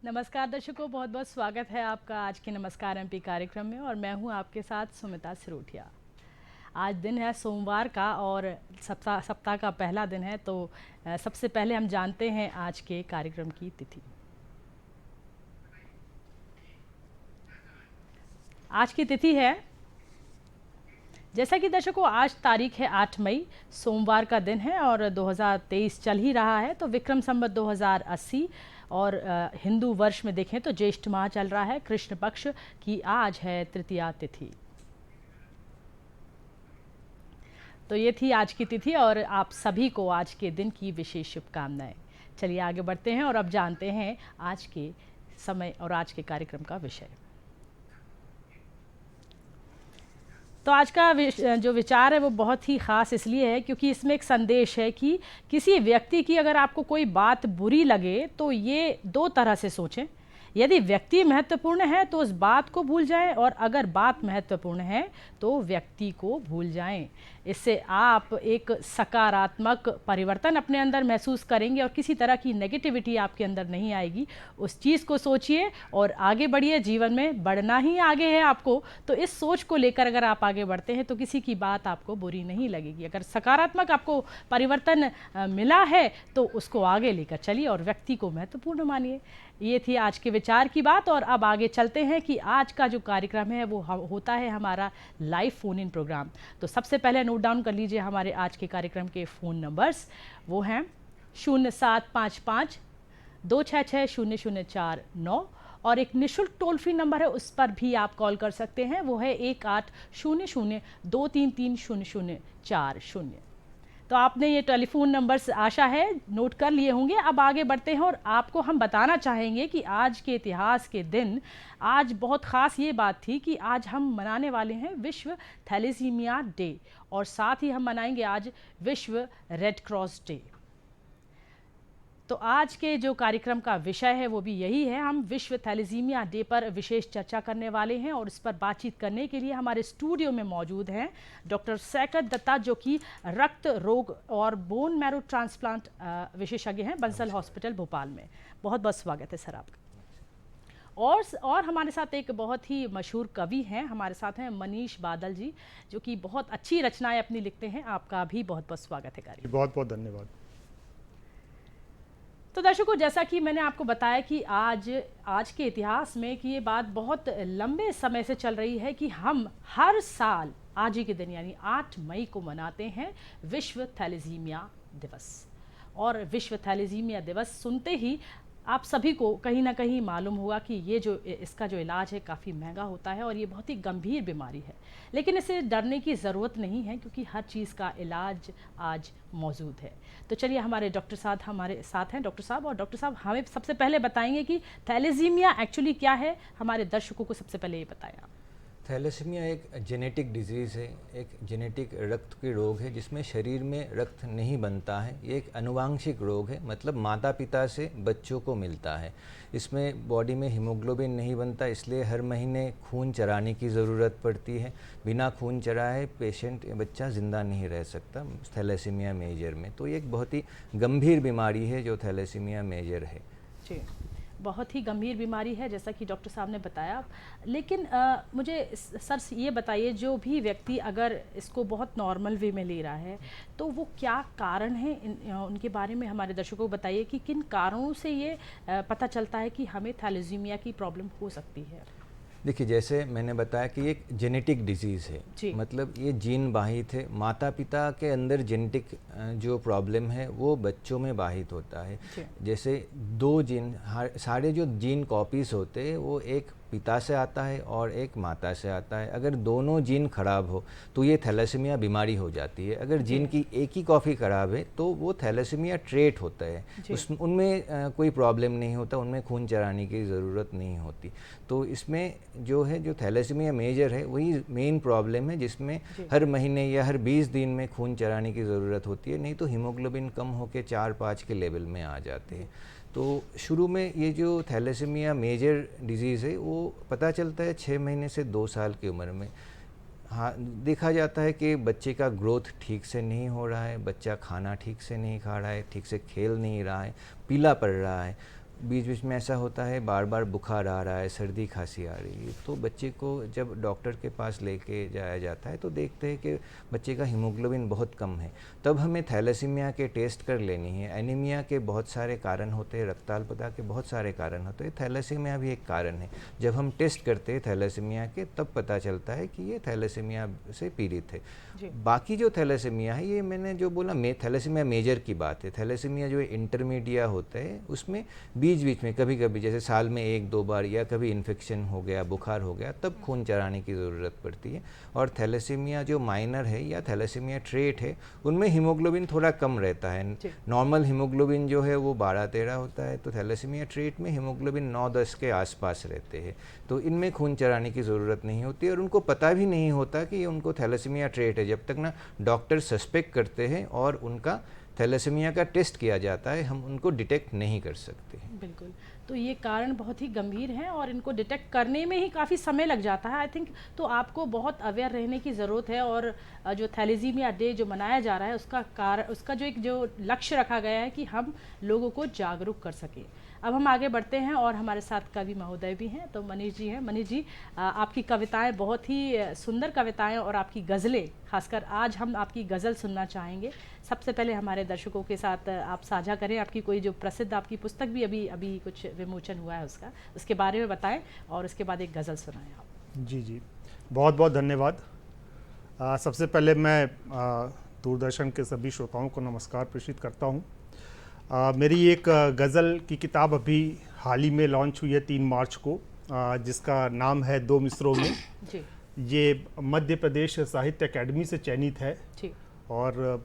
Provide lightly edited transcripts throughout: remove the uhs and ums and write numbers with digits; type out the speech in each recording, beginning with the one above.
नमस्कार दर्शकों, बहुत बहुत स्वागत है आपका आज के नमस्कार एमपी कार्यक्रम में। और मैं हूं आपके साथ सुमिता सिरोठिया। आज दिन है सोमवार का और सप्ताह का पहला दिन है। तो सबसे पहले हम जानते हैं आज के कार्यक्रम की तिथि। आज की तिथि है, जैसा कि दर्शकों आज तारीख है 8 मई, सोमवार का दिन है और 2023 चल ही रहा है। तो विक्रम संवत 2080 और हिंदू वर्ष में देखें तो ज्येष्ठ माह चल रहा है। कृष्ण पक्ष की आज है तृतीया तिथि। तो ये थी आज की तिथि और आप सभी को आज के दिन की विशेष शुभकामनाएं। चलिए आगे बढ़ते हैं और अब जानते हैं आज के समय और आज के कार्यक्रम का विषय। तो आज का जो विचार है वो बहुत ही ख़ास इसलिए है क्योंकि इसमें एक संदेश है कि किसी व्यक्ति की अगर आपको कोई बात बुरी लगे तो ये दो तरह से सोचें। यदि व्यक्ति महत्वपूर्ण है तो उस बात को भूल जाएं और अगर बात महत्वपूर्ण है तो व्यक्ति को भूल जाएं। इससे आप एक सकारात्मक परिवर्तन अपने अंदर महसूस करेंगे और किसी तरह की नेगेटिविटी आपके अंदर नहीं आएगी। उस चीज़ को सोचिए और आगे बढ़िए। जीवन में बढ़ना ही आगे है आपको, तो इस सोच को लेकर अगर आप आगे बढ़ते हैं तो किसी की बात आपको बुरी नहीं लगेगी। अगर सकारात्मक आपको परिवर्तन मिला है तो उसको आगे लेकर चलिए और व्यक्ति को महत्वपूर्ण मानिए। ये थी आज के विचार की बात। और अब आगे चलते हैं कि आज का जो कार्यक्रम है वो होता है हमारा लाइव फ़ोन इन प्रोग्राम। तो सबसे पहले नोट डाउन कर लीजिए हमारे आज के कार्यक्रम के फ़ोन नंबर्स। वो हैं 0755-266-0049 और एक निःशुल्क टोल फ्री नंबर है, उस पर भी आप कॉल कर सकते हैं। वो है 1800-233-0040। तो आपने ये टेलीफोन नंबर्स आशा है नोट कर लिए होंगे। अब आगे बढ़ते हैं और आपको हम बताना चाहेंगे कि आज के इतिहास के दिन आज बहुत ख़ास ये बात थी कि आज हम मनाने वाले हैं विश्व थैलेसीमिया डे और साथ ही हम मनाएंगे आज विश्व रेड क्रॉस डे। तो आज के जो कार्यक्रम का विषय है वो भी यही है। हम विश्व थैलेसीमिया डे पर विशेष चर्चा करने वाले हैं और इस पर बातचीत करने के लिए हमारे स्टूडियो में मौजूद हैं डॉक्टर सैकत दत्ता, जो कि रक्त रोग और बोन मैरो ट्रांसप्लांट विशेषज्ञ हैं बंसल हॉस्पिटल भोपाल में। बहुत बहुत स्वागत है सर आपका। और हमारे साथ एक बहुत ही मशहूर कवि हैं, हमारे साथ हैं मनीष बादल जी, जो कि बहुत अच्छी रचनाएं अपनी लिखते हैं। आपका भी बहुत बहुत स्वागत है कार्यक्रम। बहुत बहुत धन्यवाद। तो दर्शकों, जैसा कि मैंने आपको बताया कि आज के इतिहास में कि ये बात बहुत लंबे समय से चल रही है कि हम हर साल आज ही के दिन यानी 8 मई को मनाते हैं विश्व थैलेसीमिया दिवस। और विश्व थैलेसीमिया दिवस सुनते ही आप सभी को कहीं ना कहीं मालूम होगा कि ये जो इसका जो इलाज है काफ़ी महंगा होता है और ये बहुत ही गंभीर बीमारी है। लेकिन इसे डरने की ज़रूरत नहीं है क्योंकि हर चीज़ का इलाज आज मौजूद है। तो चलिए हमारे डॉक्टर साहब हमारे साथ हैं। डॉक्टर साहब, और डॉक्टर साहब हमें सबसे पहले बताएंगे कि थैलेसीमिया एक्चुअली क्या है। हमारे दर्शकों को सबसे पहले ये बताएं आप। थैलेसीमिया एक जेनेटिक डिजीज़ है, एक जेनेटिक रक्त के रोग है जिसमें शरीर में रक्त नहीं बनता है। ये एक अनुवांशिक रोग है, मतलब माता पिता से बच्चों को मिलता है। इसमें बॉडी में हीमोग्लोबिन नहीं बनता, इसलिए हर महीने खून चराने की ज़रूरत पड़ती है। बिना खून चराए पेशेंट बच्चा ज़िंदा नहीं रह सकता थैलेसीमिया मेजर में। तो ये एक बहुत ही गंभीर बीमारी है जो थैलेसीमिया मेजर है जी, बहुत ही गंभीर बीमारी है जैसा कि डॉक्टर साहब ने बताया। लेकिन मुझे सर ये बताइए, जो भी व्यक्ति अगर इसको बहुत नॉर्मल वे में ले रहा है तो वो क्या कारण है उनके बारे में हमारे दर्शकों को बताइए कि किन कारणों से ये पता चलता है कि हमें थैलेसीमिया की प्रॉब्लम हो सकती है। देखिए, जैसे मैंने बताया कि एक जेनेटिक डिजीज़ है, मतलब ये जीन बाहित है। माता पिता के अंदर जेनेटिक जो प्रॉब्लम है वो बच्चों में बाहित होता है। जैसे दो जीन, सारे जो जीन कॉपीज़ होते हैं वो एक पिता से आता है और एक माता से आता है। अगर दोनों जीन खराब हो तो ये थैलेसीमिया बीमारी हो जाती है। अगर जीन की एक ही कॉपी खराब है तो वो थैलेसीमिया ट्रेट होता है। उनमें कोई प्रॉब्लम नहीं होता, उनमें खून चराने की ज़रूरत नहीं होती। तो इसमें जो थैलेसीमिया मेजर है वही मेन प्रॉब्लम है, जिसमें हर महीने या हर 20 दिन में खून चराने की ज़रूरत होती है, नहीं तो हीमोग्लोबिन कम होकर 4-5 के लेवल में आ जाते हैं। तो शुरू में ये जो थैलेसीमिया मेजर डिजीज़ है वो पता चलता है 6 महीने से 2 साल की उम्र में। हाँ, देखा जाता है कि बच्चे का ग्रोथ ठीक से नहीं हो रहा है, बच्चा खाना ठीक से नहीं खा रहा है, ठीक से खेल नहीं रहा है, पीला पड़ रहा है। बीच बीच में ऐसा होता है बार बार बुखार आ रहा है, सर्दी खांसी आ रही है, तो बच्चे को जब डॉक्टर के पास लेके जाया जाता है तो देखते हैं कि बच्चे का हीमोग्लोबिन बहुत कम है। तब हमें थैलेसीमिया के टेस्ट कर लेनी है। एनीमिया के बहुत सारे कारण होते हैं, रक्ताल्पता के बहुत सारे कारण होते हैं, थैलेसीमिया भी एक कारण है। जब हम टेस्ट करते हैं थैलेसीमिया के तब पता चलता है कि ये थैलेसीमिया से पीड़ित है। बाकी जो थैलेसीमिया है, ये मैंने जो बोला थैलेसीमिया मेजर की बात है। थैलेसीमिया जो इंटरमीडिया होता है उसमें बीच बीच में कभी कभी जैसे साल में 1-2 बार या कभी इन्फेक्शन हो गया, बुखार हो गया, तब खून चढ़ाने की ज़रूरत पड़ती है। और थैलेसीमिया जो माइनर है या थैलेसीमिया ट्रेट है, उनमें हीमोग्लोबिन थोड़ा कम रहता है। नॉर्मल हीमोग्लोबिन जो है वो 12-13 होता है, तो थैलेसीमिया ट्रेट में हीमोग्लोबिन 9-10 के आसपास रहते हैं। तो इनमें खून चढ़ाने की ज़रूरत नहीं होती और उनको पता भी नहीं होता कि ये उनको थैलेसीमिया ट्रेट है। जब तक ना डॉक्टर सस्पेक्ट करते हैं और उनका थैलेसीमिया का टेस्ट किया जाता है, हम उनको डिटेक्ट नहीं कर सकते। बिल्कुल, तो ये कारण बहुत ही गंभीर हैं और इनको डिटेक्ट करने में ही काफ़ी समय लग जाता है आई थिंक। तो आपको बहुत अवेयर रहने की ज़रूरत है और जो थैलेसीमिया डे जो मनाया जा रहा है उसका जो लक्ष्य रखा गया है कि हम लोगों को जागरूक कर सकें। अब हम आगे बढ़ते हैं और हमारे साथ कवि महोदय भी हैं, तो मनीष जी हैं। मनीष जी, आपकी कविताएं बहुत ही सुंदर कविताएं और आपकी गज़लें, खासकर आज हम आपकी गज़ल सुनना चाहेंगे। सबसे पहले हमारे दर्शकों के साथ आप साझा करें आपकी कोई जो प्रसिद्ध आपकी पुस्तक भी अभी कुछ विमोचन हुआ है उसके बारे में बताएं और उसके बाद एक गज़ल सुनाएं आप। जी जी, बहुत बहुत धन्यवाद। सबसे पहले मैं दूरदर्शन के सभी श्रोताओं को नमस्कार प्रेषित करता हूँ। मेरी एक गज़ल की किताब अभी हाल ही में लॉन्च हुई है 3 मार्च को, जिसका नाम है 2 मिसरों में। जी। ये मध्य प्रदेश साहित्य अकेडमी से चयनित है और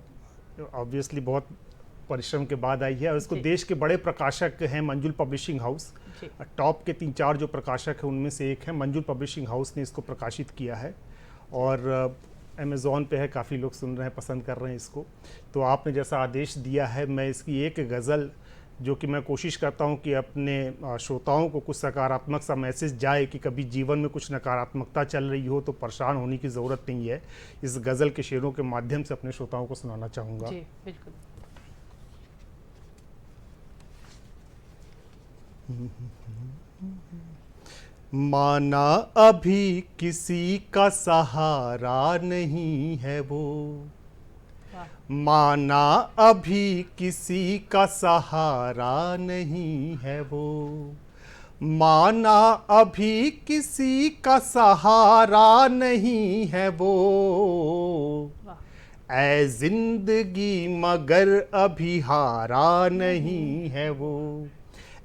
ऑब्वियसली बहुत परिश्रम के बाद आई है और इसको देश के बड़े प्रकाशक हैं मंजुल पब्लिशिंग हाउस, टॉप के 3-4 जो प्रकाशक हैं उनमें से एक है मंजुल पब्लिशिंग हाउस ने इसको प्रकाशित किया है और अमेज़ॉन पे है, काफ़ी लोग सुन रहे हैं, पसंद कर रहे हैं इसको। तो आपने जैसा आदेश दिया है, मैं इसकी एक गज़ल जो कि मैं कोशिश करता हूं कि अपने श्रोताओं को कुछ सकारात्मक सा मैसेज जाए कि कभी जीवन में कुछ नकारात्मकता चल रही हो तो परेशान होने की ज़रूरत नहीं है, इस गज़ल के शेरों के माध्यम से अपने श्रोताओं को सुनाना चाहूँगा। जी बिल्कुल। माना अभी किसी का सहारा नहीं है वो, माना अभी किसी का सहारा नहीं है वो, माना अभी किसी का सहारा नहीं है वो, ऐ जिंदगी मगर अभी हारा नहीं है वो,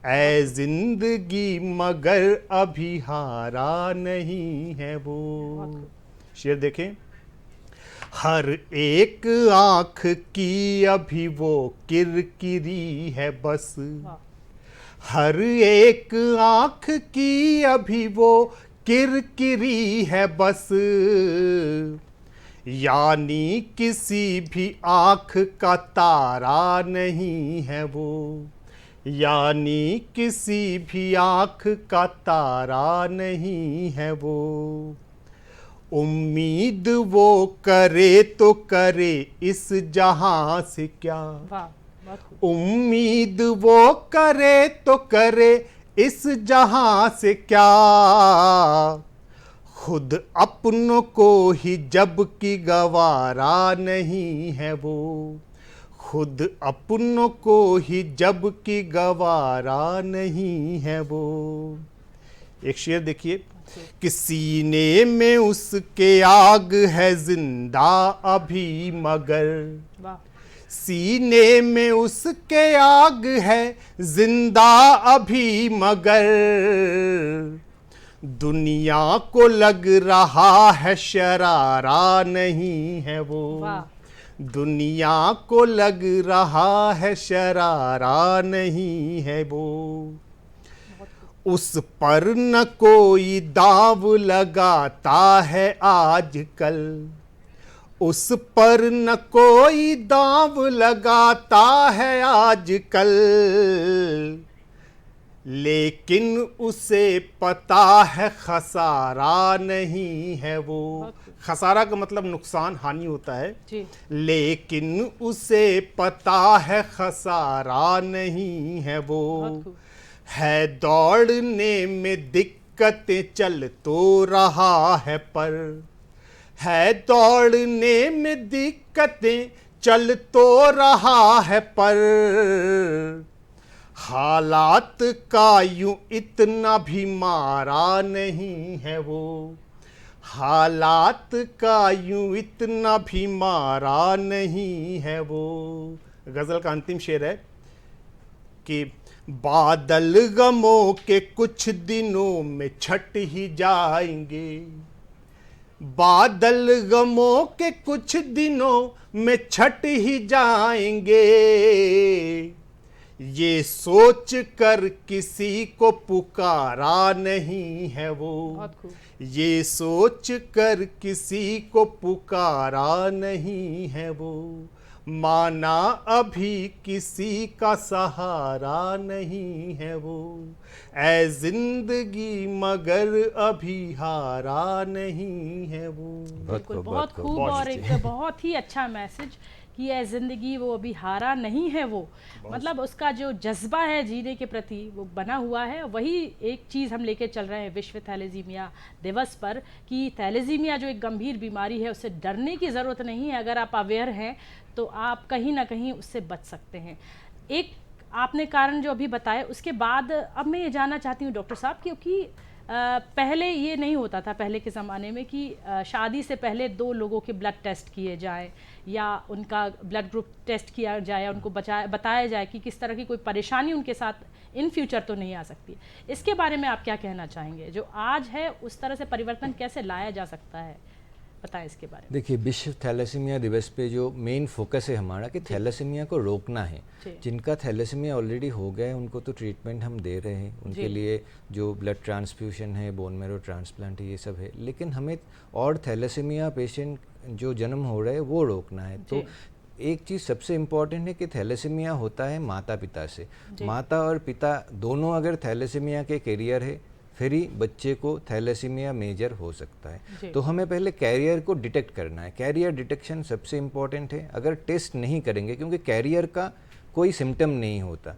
ऐ जिंदगी मगर अभी हारा नहीं है वो। शेर देखें। हर एक आँख की अभी वो किरकिरी है बस, हर एक आँख की अभी वो किरकिरी है बस, यानी किसी भी आँख का तारा नहीं है वो, यानी किसी भी आँख का तारा नहीं है वो। उम्मीद वो करे तो करे इस जहां से क्या, उम्मीद वो करे तो करे इस जहां से क्या, खुद अपनों को ही जब की गवारा नहीं है वो, खुद अपनों को ही जब की गवारा नहीं है वो। एक शेर देखिए कि सीने में उसके आग है जिंदा अभी मगर, सीने में उसके आग है जिंदा अभी मगर, दुनिया को लग रहा है शरारा नहीं है वो, दुनिया को लग रहा है शरारा नहीं है वो, उस पर न कोई दाव लगाता है आजकल, उस पर न कोई दाव लगाता है आजकल, लेकिन उसे पता है खसारा नहीं है वो, खसारा का मतलब नुकसान हानि होता है जी। लेकिन उसे पता है खसारा नहीं है वो, है दौड़ने में दिक्कतें चल तो रहा है पर, है दौड़ने में दिक्कतें चल तो रहा है पर, हालात का यूं इतना भी मारा नहीं है वो, हालात का यूं इतना भी मारा नहीं है वो। गज़ल का अंतिम शेर है कि बादल गमों के कुछ दिनों में छट ही जाएंगे, बादल गमों के कुछ दिनों में छट ही जाएंगे, ये सोच कर किसी को पुकारा नहीं है वो, ये सोच कर किसी को पुकारा नहीं है वो, माना अभी किसी का सहारा नहीं है वो, ऐ जिंदगी मगर अभी हारा नहीं है वो। बिल्कुल, बहुत खूब और एक बहुत ही अच्छा मैसेज कि ऐ ज़िंदगी वो अभी हारा नहीं है वो, मतलब उसका जो जज्बा है जीने के प्रति वो बना हुआ है। वही एक चीज़ हम लेके चल रहे हैं विश्व थैलेसीमिया दिवस पर कि थैलेसीमिया जो एक गंभीर बीमारी है उससे डरने की ज़रूरत नहीं है। अगर आप अवेयर हैं तो आप कहीं ना कहीं उससे बच सकते हैं। एक आपने कारण जो अभी बताया उसके बाद अब मैं ये जानना चाहती हूँ डॉक्टर साहब, क्योंकि पहले ये नहीं होता था, पहले के ज़माने में कि शादी से पहले 2 लोगों के ब्लड टेस्ट किए जाएं या उनका ब्लड ग्रुप टेस्ट किया जाए, उनको बताया जाए कि किस तरह की कोई परेशानी उनके साथ इन फ्यूचर तो नहीं आ सकती। इसके बारे में आप क्या कहना चाहेंगे? जो आज है उस तरह से परिवर्तन कैसे लाया जा सकता है, बताएं इसके बारे में। देखिए, विश्व थैलेसीमिया दिवस पे जो मेन फोकस है हमारा कि थैलेसीमिया को रोकना है। जिनका थैलेसीमिया ऑलरेडी हो गया है उनको तो ट्रीटमेंट हम दे रहे हैं, उनके लिए जो ब्लड ट्रांसफ्यूशन है, बोन मैरो ट्रांसप्लांट है, ये सब है। लेकिन हमें और थैलेसीमिया पेशेंट जो जन्म हो रहे हैं वो रोकना है। तो एक चीज़ सबसे इम्पॉर्टेंट है कि थैलेसीमिया होता है माता पिता से। माता और पिता दोनों अगर थैलेसीमिया के कैरियर है फिर ही बच्चे को थैलेसीमिया मेजर हो सकता है। तो हमें पहले कैरियर को डिटेक्ट करना है। कैरियर डिटेक्शन सबसे इम्पॉर्टेंट है। अगर टेस्ट नहीं करेंगे, क्योंकि कैरियर का कोई सिम्टम नहीं होता,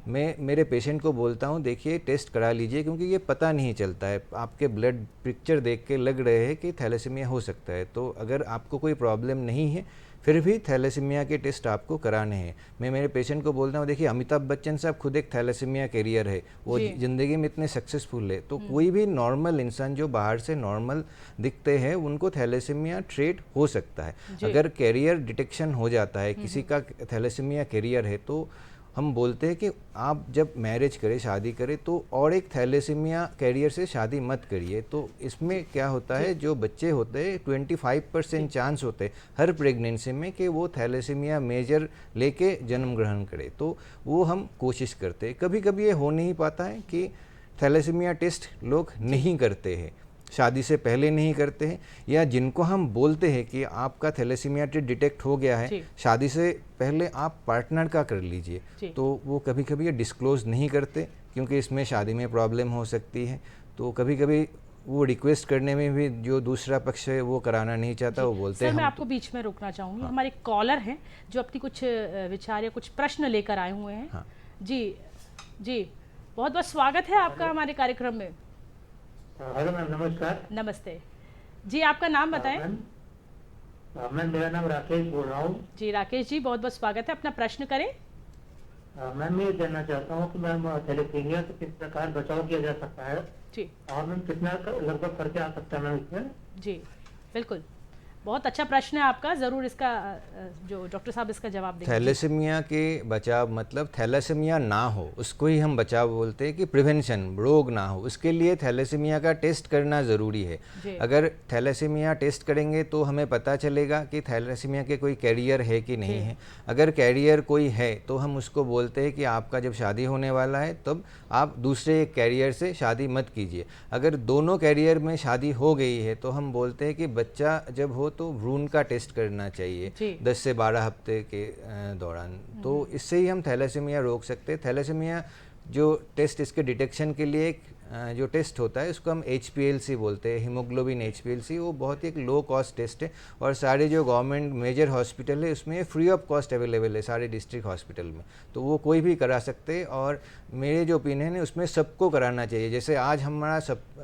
मैं मेरे पेशेंट को बोलता हूँ देखिए टेस्ट करा लीजिए, क्योंकि ये पता नहीं चलता है। आपके ब्लड पिक्चर देख के लग रहे हैं कि थैलेसीमिया हो सकता है, तो अगर आपको कोई प्रॉब्लम नहीं है फिर भी थैलेसीमिया के टेस्ट आपको कराने हैं। मैं मेरे पेशेंट को बोलता हूँ देखिए अमिताभ बच्चन साहब खुद एक थैलेसीमिया कैरियर है, वो ज़िंदगी में इतने सक्सेसफुल है। तो कोई भी नॉर्मल इंसान जो बाहर से नॉर्मल दिखते हैं उनको थैलेसीमिया ट्रेट हो सकता है। अगर कैरियर डिटेक्शन हो जाता है, किसी का थैलेसीमिया कैरियर है, तो हम बोलते हैं कि आप जब मैरिज करें, शादी करें, तो और एक थैलेसीमिया कैरियर से शादी मत करिए। तो इसमें क्या होता है, जो बच्चे होते हैं 25% चांस होते हैं हर प्रेगनेंसी में कि वो थैलेसीमिया मेजर लेके जन्म ग्रहण करे। तो वो हम कोशिश करते हैं। कभी कभी ये हो नहीं पाता है कि थैलेसीमिया टेस्ट लोग नहीं करते हैं, शादी से पहले नहीं करते हैं, या जिनको हम बोलते हैं कि आपका थैलेसीमिया डिटेक्ट हो गया है, शादी से पहले आप पार्टनर का कर लीजिए, तो वो कभी कभी ये डिस्क्लोज नहीं करते क्योंकि इसमें शादी में प्रॉब्लम हो सकती है। तो कभी कभी वो रिक्वेस्ट करने में भी जो दूसरा पक्ष है वो कराना नहीं चाहता, वो बोलते हैं। मैं आपको बीच में रोकना चाहूँगी। हमारे कॉलर हैं जो अपनी कुछ विचार या कुछ प्रश्न लेकर आए हुए हैं। जी जी, बहुत बहुत स्वागत है आपका हमारे कार्यक्रम में। हेलो मैम, नमस्कार। नमस्ते जी, आपका नाम बताएं। मैम मेरा नाम राकेश बोल रहा हूँ। जी राकेश जी, बहुत बहुत स्वागत है, अपना प्रश्न करें। मैम मैं ये जानना चाहता हूँ कि मैम थैलेसीमिया से किस प्रकार बचाव किया जा सकता है जी, और मैम कितना लगभग खर्चा आ सकता है मैम इसमें? जी बिल्कुल, बहुत अच्छा प्रश्न है आपका। ज़रूर इसका जो डॉक्टर साहब इसका जवाब देंगे। थैलेसीमिया के बचाव मतलब थैलेसीमिया ना हो उसको ही हम बचाव बोलते हैं, कि प्रिवेंशन, रोग ना हो, उसके लिए थैलेसीमिया का टेस्ट करना ज़रूरी है। अगर थैलेसीमिया टेस्ट करेंगे तो हमें पता चलेगा कि थैलेसीमिया के कोई कैरियर है कि नहीं है। अगर कैरियर कोई है तो हम उसको बोलते हैं कि आपका जब शादी होने वाला है तब आप दूसरे कैरियर से शादी मत कीजिए। अगर दोनों कैरियर में शादी हो गई है तो हम बोलते हैं कि बच्चा जब हो तो भ्रूण का टेस्ट करना चाहिए 10 से 12 हफ्ते के दौरान। तो इससे ही हम थैलेसीमिया रोक सकते हैं। थैलेसीमिया जो टेस्ट इसके डिटेक्शन के लिए एक जो टेस्ट होता है उसको हम HPLC बोलते हैं, हीमोग्लोबिन HPLC। वो बहुत ही एक लो कॉस्ट टेस्ट है और सारे जो गवर्नमेंट मेजर हॉस्पिटल है उसमें फ्री ऑफ कॉस्ट अवेलेबल है सारे डिस्ट्रिक्ट हॉस्पिटल में, तो वो कोई भी करा सकते हैं। और मेरे जो ओपिनियन है उसमें सबको कराना चाहिए। जैसे आज हमारा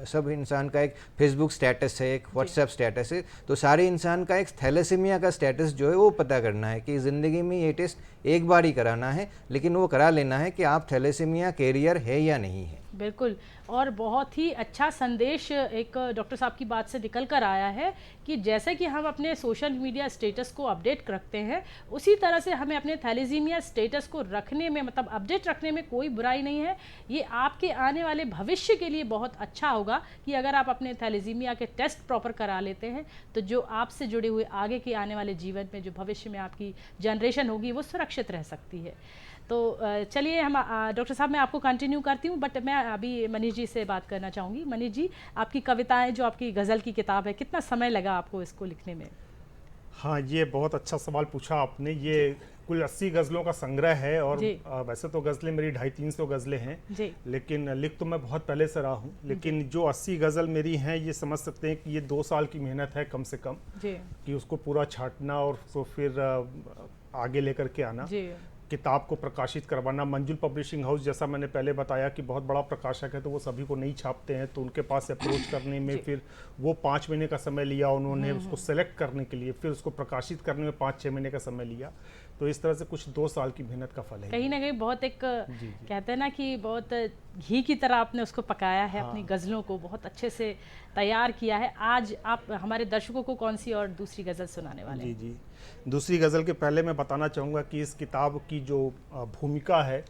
सब इंसान का एक फेसबुक स्टेटस है, एक व्हाट्सएप स्टेटस है, तो सारे इंसान का एक थैलेसीमिया का स्टेटस जो है वो पता करना है कि ज़िंदगी में ये टेस्ट एक बार ही कराना है, लेकिन वो करा लेना है कि आप थैलेसीमिया कैरियर है या नहीं है। बिल्कुल, और बहुत ही अच्छा संदेश एक डॉक्टर साहब की बात से निकल कर आया है कि जैसे कि हम अपने सोशल मीडिया स्टेटस को अपडेट रखते हैं, उसी तरह से हमें अपने थैलेसीमिया स्टेटस को रखने में, मतलब अपडेट रखने में कोई बुराई नहीं है। ये आपके आने वाले भविष्य के लिए बहुत अच्छा होगा कि अगर आप अपने थैलेसीमिया के टेस्ट प्रॉपर करा लेते हैं, तो जो आपसे जुड़े हुए आगे के आने वाले जीवन में, जो भविष्य में आपकी जनरेशन होगी, वो सुरक्षित रह सकती है। तो चलिए हम डॉक्टर साहब मैं आपको कंटिन्यू करती हूँ, बट मैं अभी मनीष जी से बात करना चाहूँगी। मनीष जी, आपकी कविताएं, जो आपकी गज़ल की किताब है, कितना समय लगा आपको इसको लिखने में? हाँ, ये बहुत अच्छा सवाल पूछा आपने। ये कुल 80 गज़लों का संग्रह है और वैसे तो गज़लें मेरी 250-300 गज़लें हैं, लेकिन लिख तो मैं बहुत पहले से रहा हूँ। लेकिन जो 80 गज़ल मेरी हैं, ये समझ सकते हैं कि ये 2 साल की मेहनत है कम से कम, कि उसको पूरा छांटना और उसको फिर आगे लेकर के आना, किताब को प्रकाशित करवाना। मंजुल पब्लिशिंग हाउस, जैसा मैंने पहले बताया कि बहुत बड़ा प्रकाशक है, तो वो सभी को नहीं छापते हैं, तो उनके पास अप्रोच करने में फिर वो 5 महीने का समय लिया उन्होंने उसको सेलेक्ट करने के लिए, फिर उसको प्रकाशित करने में 5-6 महीने का समय लिया। तो इस तरह से कुछ 2 साल की मेहनत का फल है। कहीं ना कहीं बहुत एक कहते हैं ना कि बहुत घी की तरह आपने उसको पकाया है। अपनी गज़लों को बहुत अच्छे से तैयार किया है। आज आप हमारे दर्शकों को कौन सी और दूसरी गज़ल सुनाने वाले हैं? जी, दूसरी गज़ल के पहले मैं बताना चाहूँगा कि इस किताब की जो भूमिका है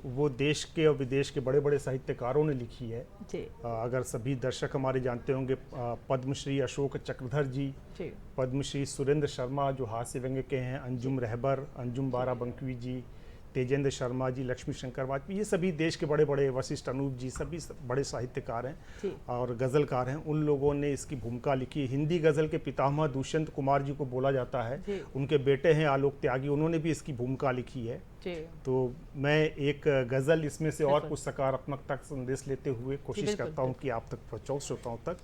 वो देश के और विदेश के बड़े बड़े साहित्यकारों ने लिखी है। अगर सभी दर्शक हमारे जानते होंगे, पद्मश्री अशोक चक्रधर जी, पद्मश्री सुरेंद्र शर्मा जो हास्य व्यंग्य के हैं, अंजुम रहबर, अंजुम बाराबंकी जी, तेजेंद्र शर्मा जी, लक्ष्मी शंकर वाजपेयी, ये सभी देश के बड़े बड़े, वशिष्ठ अनूप जी, सभी बड़े साहित्यकार हैं और गज़लकार हैं। उन लोगों ने इसकी भूमिका लिखी। हिंदी गज़ल के पितामह दुष्यंत कुमार जी को बोला जाता है, उनके बेटे हैं आलोक त्यागी, उन्होंने भी इसकी भूमिका लिखी है। तो मैं एक गज़ल इसमें से और कुछ सकारात्मकता का संदेश लेते हुए कोशिश करता हूँ कि आप तक पहुँचाऊँ श्रोताओं तक।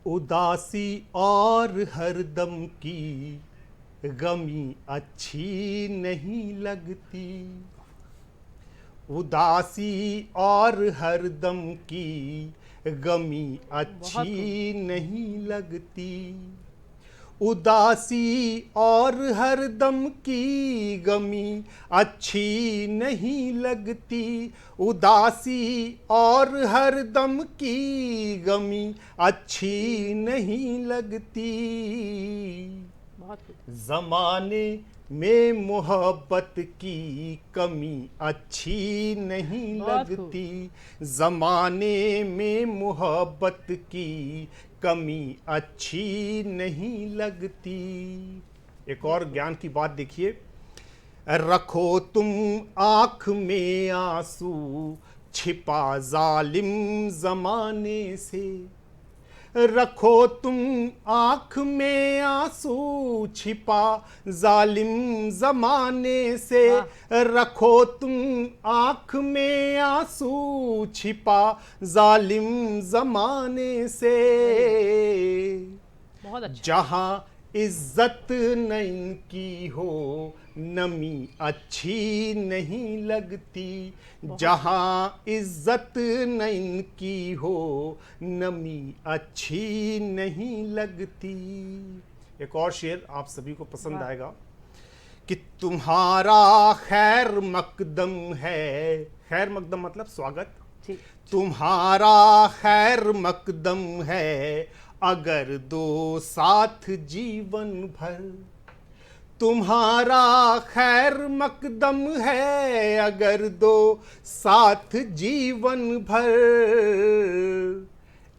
उदासी और हरदम की गमी अच्छी नहीं लगती, उदासी और हरदम की गमी अच्छी नहीं लगती, उदासी और हरदम की गमी अच्छी नहीं लगती, उदासी और हरदम की गमी अच्छी नहीं लगती, ज़माने में मोहब्बत की कमी अच्छी नहीं लगती, ज़माने में मोहब्बत की कमी अच्छी नहीं लगती। एक और ज्ञान की बात देखिए, रखो तुम आँख में आंसू छिपा जालिम ज़माने से, रखो तुम आँख में आंसू छिपा जालिम ज़माने से, रखो तुम आँख में आंसू छिपा जालिम ज़माने से, जहाँ इज्जत न इनकी हो नमी अच्छी नहीं लगती, जहाँ इज्जत न इनकी हो नमी अच्छी नहीं लगती। एक और शेर आप सभी को पसंद आएगा कि तुम्हारा खैर मकदम है, खैर मकदम मतलब स्वागत, तुम्हारा खैर मकदम है अगर दो साथ जीवन भर, तुम्हारा खैर मकदम है अगर दो साथ जीवन भर,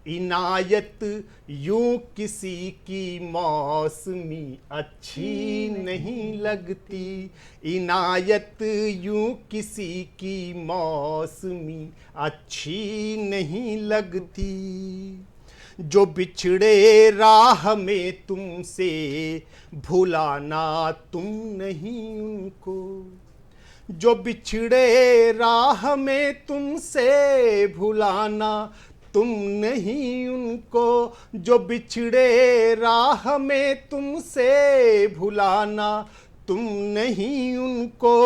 इनायत यूं किसी की मौसमी अच्छी नहीं लगती, इनायत यूं किसी की मौसमी अच्छी नहीं लगती, जो बिछड़े राह में तुमसे भुलाना तुम नहीं उनको, जो बिछड़े राह में तुमसे भुलाना तुम नहीं उनको, जो बिछड़े राह में तुमसे भुलाना तुम नहीं उनको।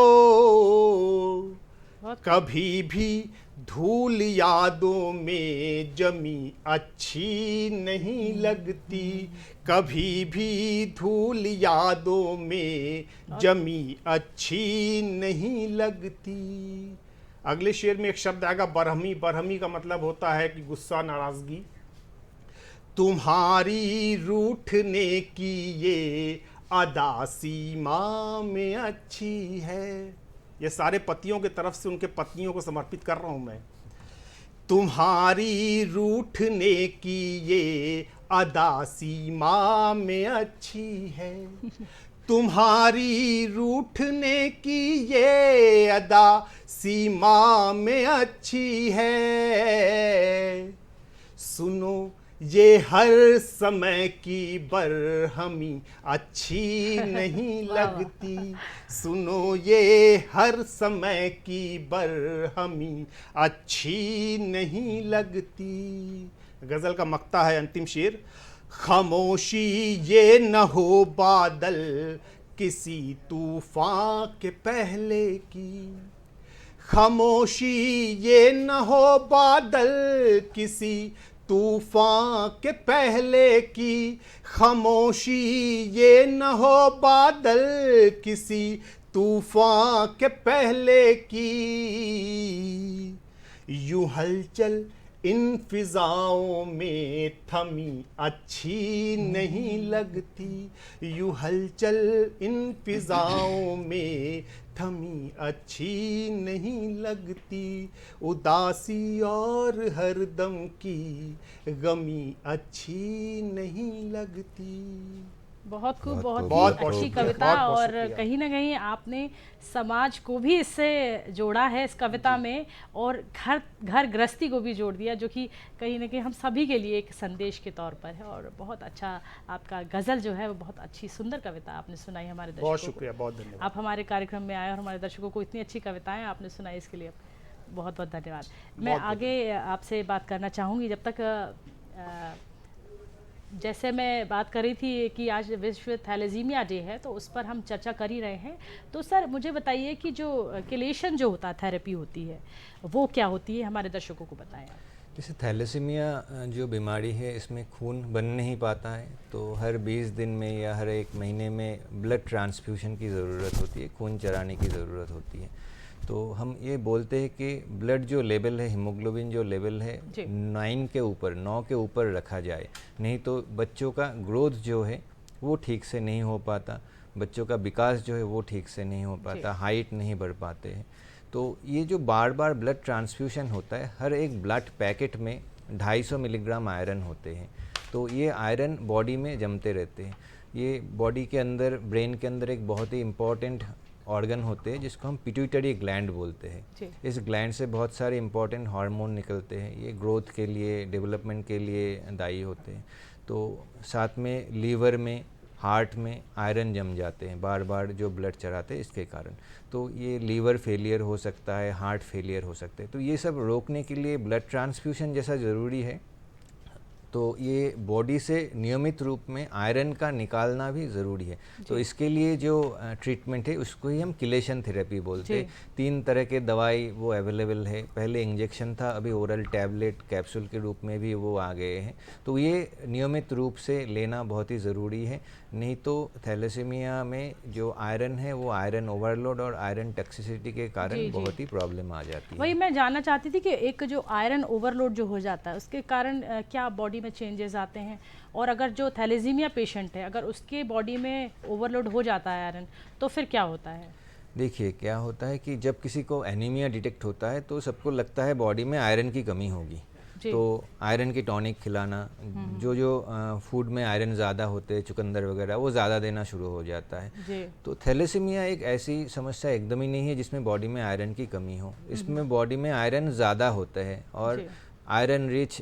कभी भी धूल यादों में जमी अच्छी नहीं लगती, कभी भी धूल यादों में जमी अच्छी नहीं लगती। अगले शेर में एक शब्द आएगा बरहमी। बरहमी का मतलब होता है कि गुस्सा, नाराजगी। तुम्हारी रूठने की ये अदा सीमा में अच्छी है। ये सारे पतियों के तरफ से उनके पत्नियों को समर्पित कर रहा हूं मैं। तुम्हारी रूठने की ये अदा सीमा में अच्छी है, तुम्हारी रूठने की ये अदा सीमा में अच्छी है। सुनो ये हर समय की बरहमी अच्छी नहीं लगती, सुनो ये हर समय की बरहमी अच्छी नहीं लगती। गज़ल का मक्ता है अंतिम शेर। खामोशी ये न हो बादल किसी तूफान के पहले की, खामोशी ये न हो बादल किसी तूफान के पहले की, खामोशी ये न हो बादल किसी तूफान के पहले की। यूं हलचल इन फिजाओं में थमी अच्छी नहीं लगती, यूं हलचल इन फिजाओं में थमी अच्छी नहीं लगती। उदासी और हरदम की गमी अच्छी नहीं लगती। बहुत खूब, बहुत ही अच्छी कविता। और कहीं ना कहीं आपने समाज को भी इससे जोड़ा है इस कविता में, और घर गृहस्थी को भी जोड़ दिया, जो कि कहीं ना कहीं हम सभी के लिए एक संदेश के तौर पर है। और बहुत अच्छा आपका गज़ल जो है वो बहुत अच्छी सुंदर कविता आपने सुनाई हमारे दर्शकों को। बहुत शुक्रिया, बहुत धन्यवाद। आप हमारे कार्यक्रम में आए और हमारे दर्शकों को इतनी अच्छी कविताएँ आपने सुनाई, इसके लिए बहुत बहुत धन्यवाद। मैं आगे आपसे बात करना चाहूँगी। जब तक जैसे मैं बात कर रही थी कि आज विश्व थैलेसीमिया डे है, तो उस पर हम चर्चा कर ही रहे हैं। तो सर मुझे बताइए कि जो केलेशन जो होता है, थेरेपी होती है, वो क्या होती है, हमारे दर्शकों को बताएं। जैसे थैलेसीमिया जो बीमारी है, इसमें खून बन नहीं पाता है, तो हर 20 दिन में या हर 1 महीने में ब्लड ट्रांसफ्यूशन की ज़रूरत होती है, खून चढ़ाने की ज़रूरत होती है। तो हम ये बोलते हैं कि ब्लड जो लेवल है, हीमोग्लोबिन जो लेवल है 9 के ऊपर रखा जाए, नहीं तो बच्चों का ग्रोथ जो है वो ठीक से नहीं हो पाता, बच्चों का विकास जो है वो ठीक से नहीं हो पाता, हाइट नहीं बढ़ पाते हैं। तो ये जो बार बार ब्लड ट्रांसफ्यूशन होता है, हर एक ब्लड पैकेट में 250 मिलीग्राम आयरन होते हैं। तो ये आयरन बॉडी में जमते रहते हैं। ये बॉडी के अंदर, ब्रेन के अंदर एक बहुत ही इम्पॉर्टेंट ऑर्गन होते हैं जिसको हम पिट्यूटरी ग्लैंड बोलते हैं। इस ग्लैंड से बहुत सारे इंपॉर्टेंट हार्मोन निकलते हैं, ये ग्रोथ के लिए, डेवलपमेंट के लिए दायी होते हैं। तो साथ में लीवर में, हार्ट में आयरन जम जाते हैं बार बार जो ब्लड चढ़ाते हैं इसके कारण। तो ये लीवर फेलियर हो सकता है, हार्ट फेलियर हो सकते हैं। तो ये सब रोकने के लिए ब्लड ट्रांसफ्यूशन जैसा ज़रूरी है। तो ये बॉडी से नियमित रूप में आयरन का निकालना भी ज़रूरी है। तो इसके लिए जो ट्रीटमेंट है उसको ही हम किलेशन थेरेपी बोलते हैं। 3 तरह के दवाई वो अवेलेबल है। पहले इंजेक्शन था, अभी ओरल टैबलेट, कैप्सूल के रूप में भी वो आ गए हैं। तो ये नियमित रूप से लेना बहुत ही ज़रूरी है, नहीं तो थैलेसीमिया में जो आयरन है वो आयरन ओवरलोड और आयरन टॉक्सिसिटी के कारण बहुत ही प्रॉब्लम आ जाती है। वही मैं जानना चाहती थी कि एक जो आयरन ओवरलोड जो हो जाता है उसके कारण क्या बॉडी में चेंजेस आते हैं, और अगर जो थैलेसीमिया पेशेंट है अगर उसके बॉडी में ओवरलोड हो जाता है आयरन, तो फिर क्या होता है? देखिए क्या होता है कि जब किसी को एनीमिया डिटेक्ट होता है तो सबको लगता है बॉडी में आयरन की कमी होगी, तो आयरन की टॉनिक खिलाना, जो फूड में आयरन ज़्यादा होते हैं, चुकंदर वगैरह, वो ज़्यादा देना शुरू हो जाता है। तो थैलेसीमिया एक ऐसी समस्या एकदम ही नहीं है जिसमें बॉडी में आयरन की कमी हो। इसमें बॉडी में आयरन ज़्यादा होता है और आयरन रिच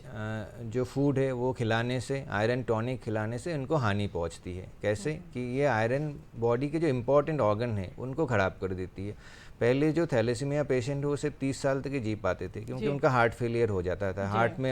जो फूड है वो खिलाने से, आयरन टॉनिक खिलाने से इनको हानि पहुंचती है। कैसे कि ये आयरन बॉडी के जो इम्पॉर्टेंट ऑर्गन है उनको ख़राब कर देती है। पहले जो थैलेसीमिया पेशेंट वो सिर्फ 30 साल तक ही जी पाते थे क्योंकि उनका हार्ट फेलियर हो जाता था। हार्ट में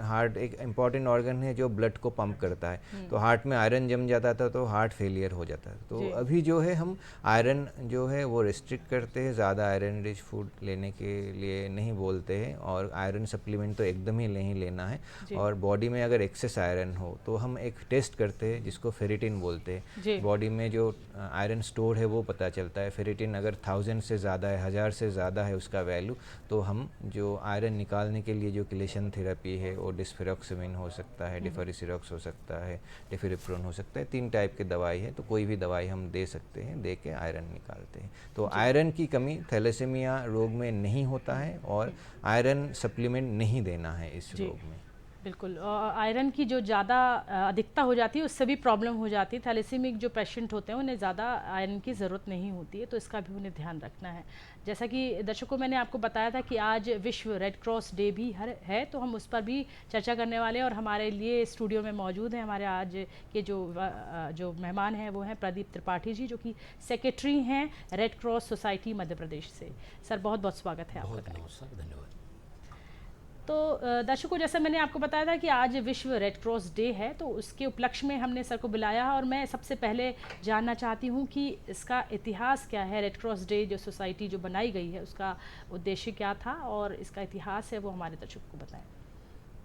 हार्ट एक इम्पॉर्टेंट ऑर्गन है जो ब्लड को पंप करता है, तो हार्ट में आयरन जम जाता था तो हार्ट फेलियर हो जाता था। तो अभी जो है हम आयरन जो है वो रिस्ट्रिक्ट करते हैं, ज़्यादा आयरन रिच फूड लेने के लिए नहीं बोलते हैं, और आयरन सप्लीमेंट तो एकदम ही नहीं लेना है। और बॉडी में अगर एक्सेस आयरन हो तो हम एक टेस्ट करते हैं जिसको फेरिटिन बोलते हैं। बॉडी में जो आयरन स्टोर है वो पता चलता है। फेरिटिन अगर 1000 से ज़्यादा है, 1000 से ज़्यादा है उसका वैल्यू, तो हम जो आयरन निकालने के लिए जो किलेशन थेरेपी है वो डिस्फेरोक्सिमिन हो सकता है, डिफेरिसिरोक्स हो सकता है, डिफेरिप्रोन हो सकता है। 3 टाइप की दवाई है, तो कोई भी दवाई हम दे सकते हैं, दे के आयरन निकालते हैं। तो आयरन की कमी थैलेसीमिया रोग में नहीं होता है और आयरन सप्लीमेंट नहीं देना है इस रोग में। बिल्कुल, आयरन की जो ज़्यादा अधिकता हो जाती है उससे भी प्रॉब्लम हो जाती है। थैलेसीमिक जो पेशेंट होते हैं उन्हें ज़्यादा आयरन की ज़रूरत नहीं होती है, तो इसका भी उन्हें ध्यान रखना है। जैसा कि दर्शकों मैंने आपको बताया था कि आज विश्व रेड क्रॉस डे भी है, तो हम उस पर भी चर्चा करने वाले हैं। और हमारे लिए स्टूडियो में मौजूद हैं हमारे आज के जो मेहमान हैं वो हैं प्रदीप त्रिपाठी जी, जो कि सेक्रेटरी हैं red cross society Madhya Pradesh से। सर बहुत बहुत स्वागत है आपका। धन्यवाद। तो दर्शकों, जैसे मैंने आपको बताया था कि आज विश्व रेड क्रॉस डे है, तो उसके उपलक्ष्य में हमने सर को बुलाया और मैं सबसे पहले जानना चाहती हूँ कि इसका इतिहास क्या है। रेड क्रॉस डे जो सोसाइटी जो बनाई गई है उसका उद्देश्य क्या था और इसका इतिहास है वो हमारे दर्शकों को बताएं।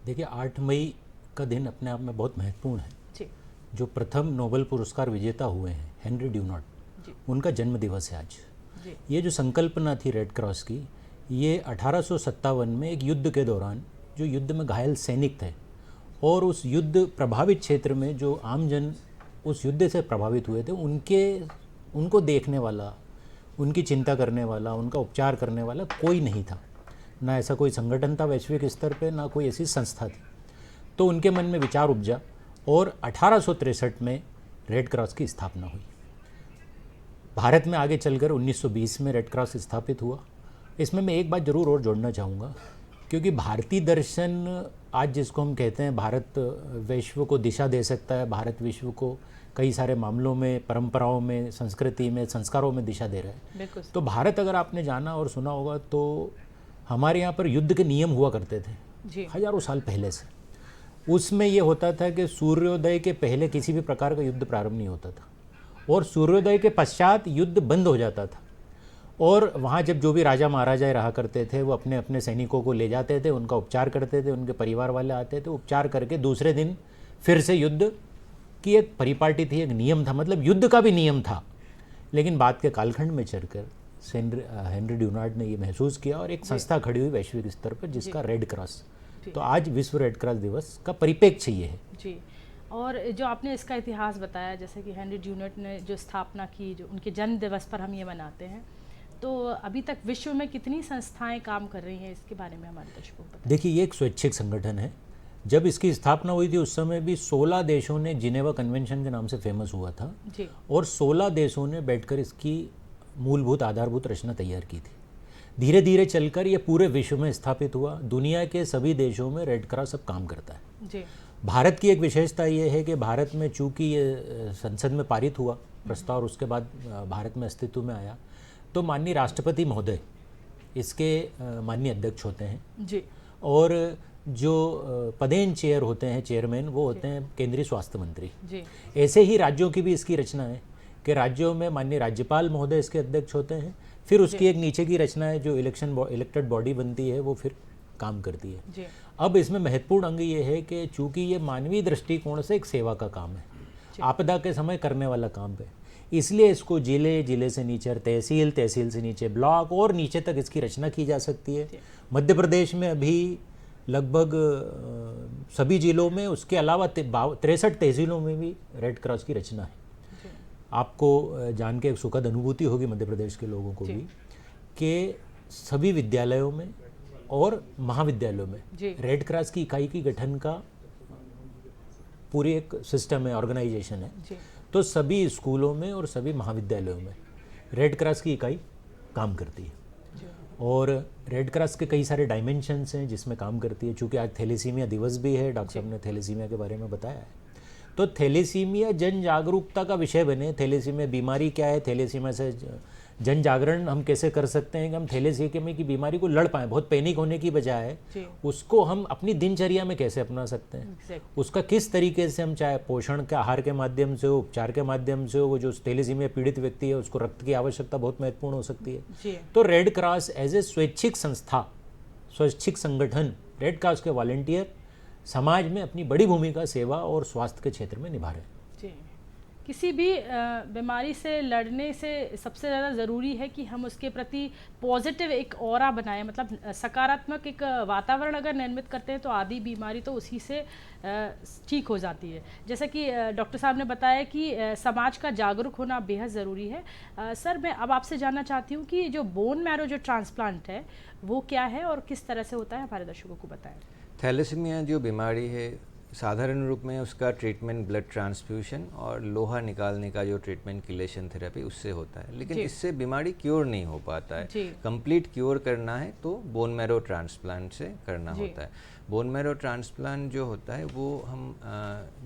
देखिए, 8 मई का दिन अपने आप में बहुत महत्वपूर्ण है जी। जो प्रथम नोबेल पुरस्कार विजेता हुए हैं हेनरी ड्यूनार्ट, उनका जन्म दिवस है आज जी। ये जो संकल्पना थी रेड क्रॉस की, ये 1857 में एक युद्ध के दौरान जो युद्ध में घायल सैनिक थे और उस युद्ध प्रभावित क्षेत्र में जो आमजन उस युद्ध से प्रभावित हुए थे उनको देखने वाला, उनकी चिंता करने वाला, उनका उपचार करने वाला कोई नहीं था। ना ऐसा कोई संगठन था वैश्विक स्तर पे, ना कोई ऐसी संस्था थी। तो उनके मन में विचार उपजा और 1863 में रेड क्रॉस की स्थापना हुई। भारत में आगे चलकर 1920 में रेड क्रॉस स्थापित हुआ। इसमें मैं एक बात ज़रूर और जोड़ना चाहूँगा, क्योंकि भारतीय दर्शन आज जिसको हम कहते हैं भारत विश्व को दिशा दे सकता है, भारत विश्व को कई सारे मामलों में, परंपराओं में, संस्कृति में, संस्कारों में दिशा दे रहा है। तो भारत अगर आपने जाना और सुना होगा तो हमारे यहाँ पर युद्ध के नियम हुआ करते थे हजारों साल पहले से। उसमें ये होता था कि सूर्योदय के पहले किसी भी प्रकार का युद्ध प्रारंभ नहीं होता था और सूर्योदय के पश्चात युद्ध बंद हो जाता था। और वहाँ जब जो भी राजा महाराजाएं रहा करते थे वो अपने अपने सैनिकों को ले जाते थे, उनका उपचार करते थे, उनके परिवार वाले आते थे, उपचार करके दूसरे दिन फिर से युद्ध की एक परिपाटी थी, एक नियम था, मतलब युद्ध का भी नियम था। लेकिन बाद के कालखंड में चलकर हेनरी ड्यूनार्ट ने ये महसूस किया और एक संस्था खड़ी हुई वैश्विक स्तर पर जिसका रेड क्रॉस। तो आज विश्व रेड क्रॉस दिवस का परिप्रेक्ष्य ये है जी। और जो आपने इसका इतिहास बताया, जैसे कि हेनरी ड्यूनार्ट ने जो स्थापना की, जो उनके जन्म दिवस पर हम ये मनाते हैं, तो अभी तक विश्व में कितनी संस्थाएं काम कर रही हैं, इसके बारे में हमारे दर्शकों को बताएं। देखिए, ये एक स्वैच्छिक संगठन है। जब इसकी स्थापना हुई थी उस समय भी 16 देशों ने जिनेवा कन्वेंशन के नाम से फेमस हुआ था जी। और 16 देशों ने बैठकर इसकी मूलभूत आधारभूत रचना तैयार की थी। धीरे धीरे चलकर ये पूरे विश्व में स्थापित हुआ। दुनिया के सभी देशों में रेड क्रॉस अब काम करता है जी। भारत की एक विशेषता ये है कि भारत में चूंकि ये संसद में पारित हुआ प्रस्ताव और उसके बाद भारत में अस्तित्व में आया, तो माननीय राष्ट्रपति महोदय इसके माननीय अध्यक्ष होते हैं जी। और जो पदेन चेयर होते हैं, चेयरमैन, वो होते हैं केंद्रीय स्वास्थ्य मंत्री जी। ऐसे ही राज्यों की भी इसकी रचना है कि राज्यों में माननीय राज्यपाल महोदय इसके अध्यक्ष होते हैं। फिर उसकी एक नीचे की रचना है जो इलेक्टेड बॉडी बनती है, वो फिर काम करती है जी। अब इसमें महत्वपूर्ण अंग ये है कि चूंकि ये मानवीय दृष्टिकोण से एक सेवा का काम है, आपदा के समय करने वाला काम है, इसलिए इसको जिले से नीचे तहसील से नीचे ब्लॉक और नीचे तक इसकी रचना की जा सकती है। मध्य प्रदेश में अभी लगभग सभी जिलों में, उसके अलावा 63 तहसीलों में भी रेड क्रॉस की रचना है। आपको जान के एक सुखद अनुभूति होगी मध्य प्रदेश के लोगों को भी कि सभी विद्यालयों में और महाविद्यालयों में रेड क्रॉस की इकाई की गठन का पूरी एक सिस्टम है, ऑर्गेनाइजेशन है। तो सभी स्कूलों में और सभी महाविद्यालयों में रेड क्रॉस की इकाई काम करती है और रेड क्रॉस के कई सारे डायमेंशंस हैं जिसमें काम करती है। चूँकि आज थैलेसीमिया दिवस भी है, डॉक्टर साहब ने थैलेसीमिया के बारे में बताया है, तो थैलेसीमिया जन जागरूकता का विषय बने। थैलेसीमिया बीमारी क्या है, थैलेसीमिया से जन जागरण हम कैसे कर सकते हैं कि हम थैलेसीमिया की बीमारी को लड़ पाएँ, बहुत पैनिक होने की बजाय उसको हम अपनी दिनचर्या में कैसे अपना सकते हैं, उसका किस तरीके से हम, चाहे पोषण के आहार के माध्यम से हो, उपचार के माध्यम से हो, वो जो थैलेसीमिया पीड़ित व्यक्ति है उसको रक्त की आवश्यकता बहुत महत्वपूर्ण हो सकती है। तो रेड क्रॉस एज ए स्वैच्छिक संस्था, स्वैच्छिक संगठन, रेड क्रॉस के वॉलंटियर समाज में अपनी बड़ी भूमिका सेवा और स्वास्थ्य के क्षेत्र में निभा रहे हैं। जी, किसी भी बीमारी से लड़ने से सबसे ज़्यादा ज़रूरी है कि हम उसके प्रति पॉजिटिव एक ऑरा बनाएं, मतलब सकारात्मक एक वातावरण अगर निर्मित करते हैं तो आधी बीमारी तो उसी से ठीक हो जाती है। जैसा कि डॉक्टर साहब ने बताया कि समाज का जागरूक होना बेहद ज़रूरी है। सर, मैं अब आपसे जानना चाहती हूँ कि जो बोन मैरो जो ट्रांसप्लांट है वो क्या है और किस तरह से होता है, हमारे दर्शकों को बताएं। थैलेसीमिया जो बीमारी है, साधारण रूप में उसका ट्रीटमेंट ब्लड ट्रांसफ्यूशन और लोहा निकालने का जो ट्रीटमेंट किलेशन थेरेपी उससे होता है, लेकिन इससे बीमारी क्योर नहीं हो पाता है। कंप्लीट क्योर करना है तो बोन मैरो ट्रांसप्लांट से करना होता है। बोन मैरो ट्रांसप्लांट जो होता है वो हम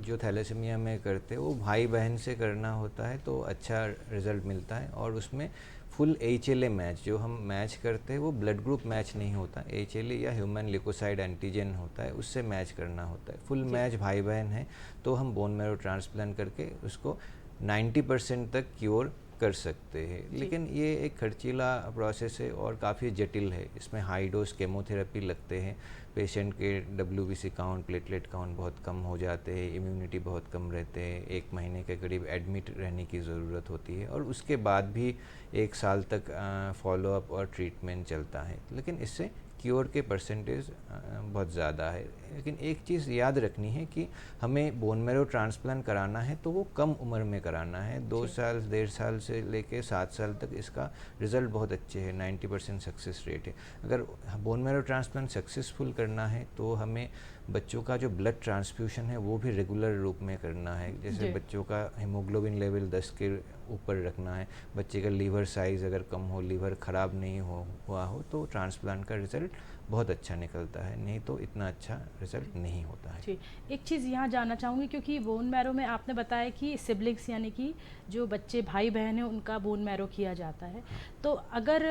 जो थैलेसीमिया में करते हैं वो भाई बहन से करना होता है, तो अच्छा रिजल्ट मिलता है। और उसमें फुल HLA मैच जो हम मैच करते हैं वो ब्लड ग्रुप मैच नहीं होता, HLA या ह्यूमन लिकोसाइड एंटीजन होता है, उससे मैच करना होता है। फुल मैच भाई बहन है तो हम बोन मैरो ट्रांसप्लांट करके उसको 90% तक क्योर कर सकते हैं। लेकिन ये एक खर्चीला प्रोसेस है और काफ़ी जटिल है। इसमें हाई डोज केमोथेरेपी लगते हैं, पेशेंट के WBC काउंट, प्लेटलेट काउंट बहुत कम हो जाते हैं, इम्यूनिटी बहुत कम रहते हैं, 1 महीने के करीब एडमिट रहने की ज़रूरत होती है और उसके बाद भी 1 साल तक फॉलोअप और ट्रीटमेंट चलता है। लेकिन इससे क्योर के परसेंटेज बहुत ज़्यादा है। लेकिन एक चीज़ याद रखनी है कि हमें बोन मैरो ट्रांसप्लांट कराना है तो वो कम उम्र में कराना है। 2 साल 1.5 साल से लेके 7 साल तक इसका रिज़ल्ट बहुत अच्छे है, 90% सक्सेस रेट है। अगर बोन मैरो ट्रांसप्लांट सक्सेसफुल करना है तो हमें बच्चों का जो ब्लड ट्रांसफ्यूशन है वो भी रेगुलर रूप में करना है। जैसे बच्चों का हीमोग्लोबिन लेवल 10 के ऊपर रखना है, बच्चे का लीवर साइज़ अगर कम हो, लीवर ख़राब नहीं हुआ हो तो ट्रांसप्लांट का रिज़ल्ट बहुत अच्छा निकलता है, नहीं तो इतना अच्छा रिजल्ट नहीं होता है। जी, एक चीज़ यहाँ जानना चाहूँगी, क्योंकि बोन मैरो में आपने बताया कि सिबलिंग्स यानी कि जो बच्चे भाई बहन हैं उनका बोन मैरो किया जाता है, तो अगर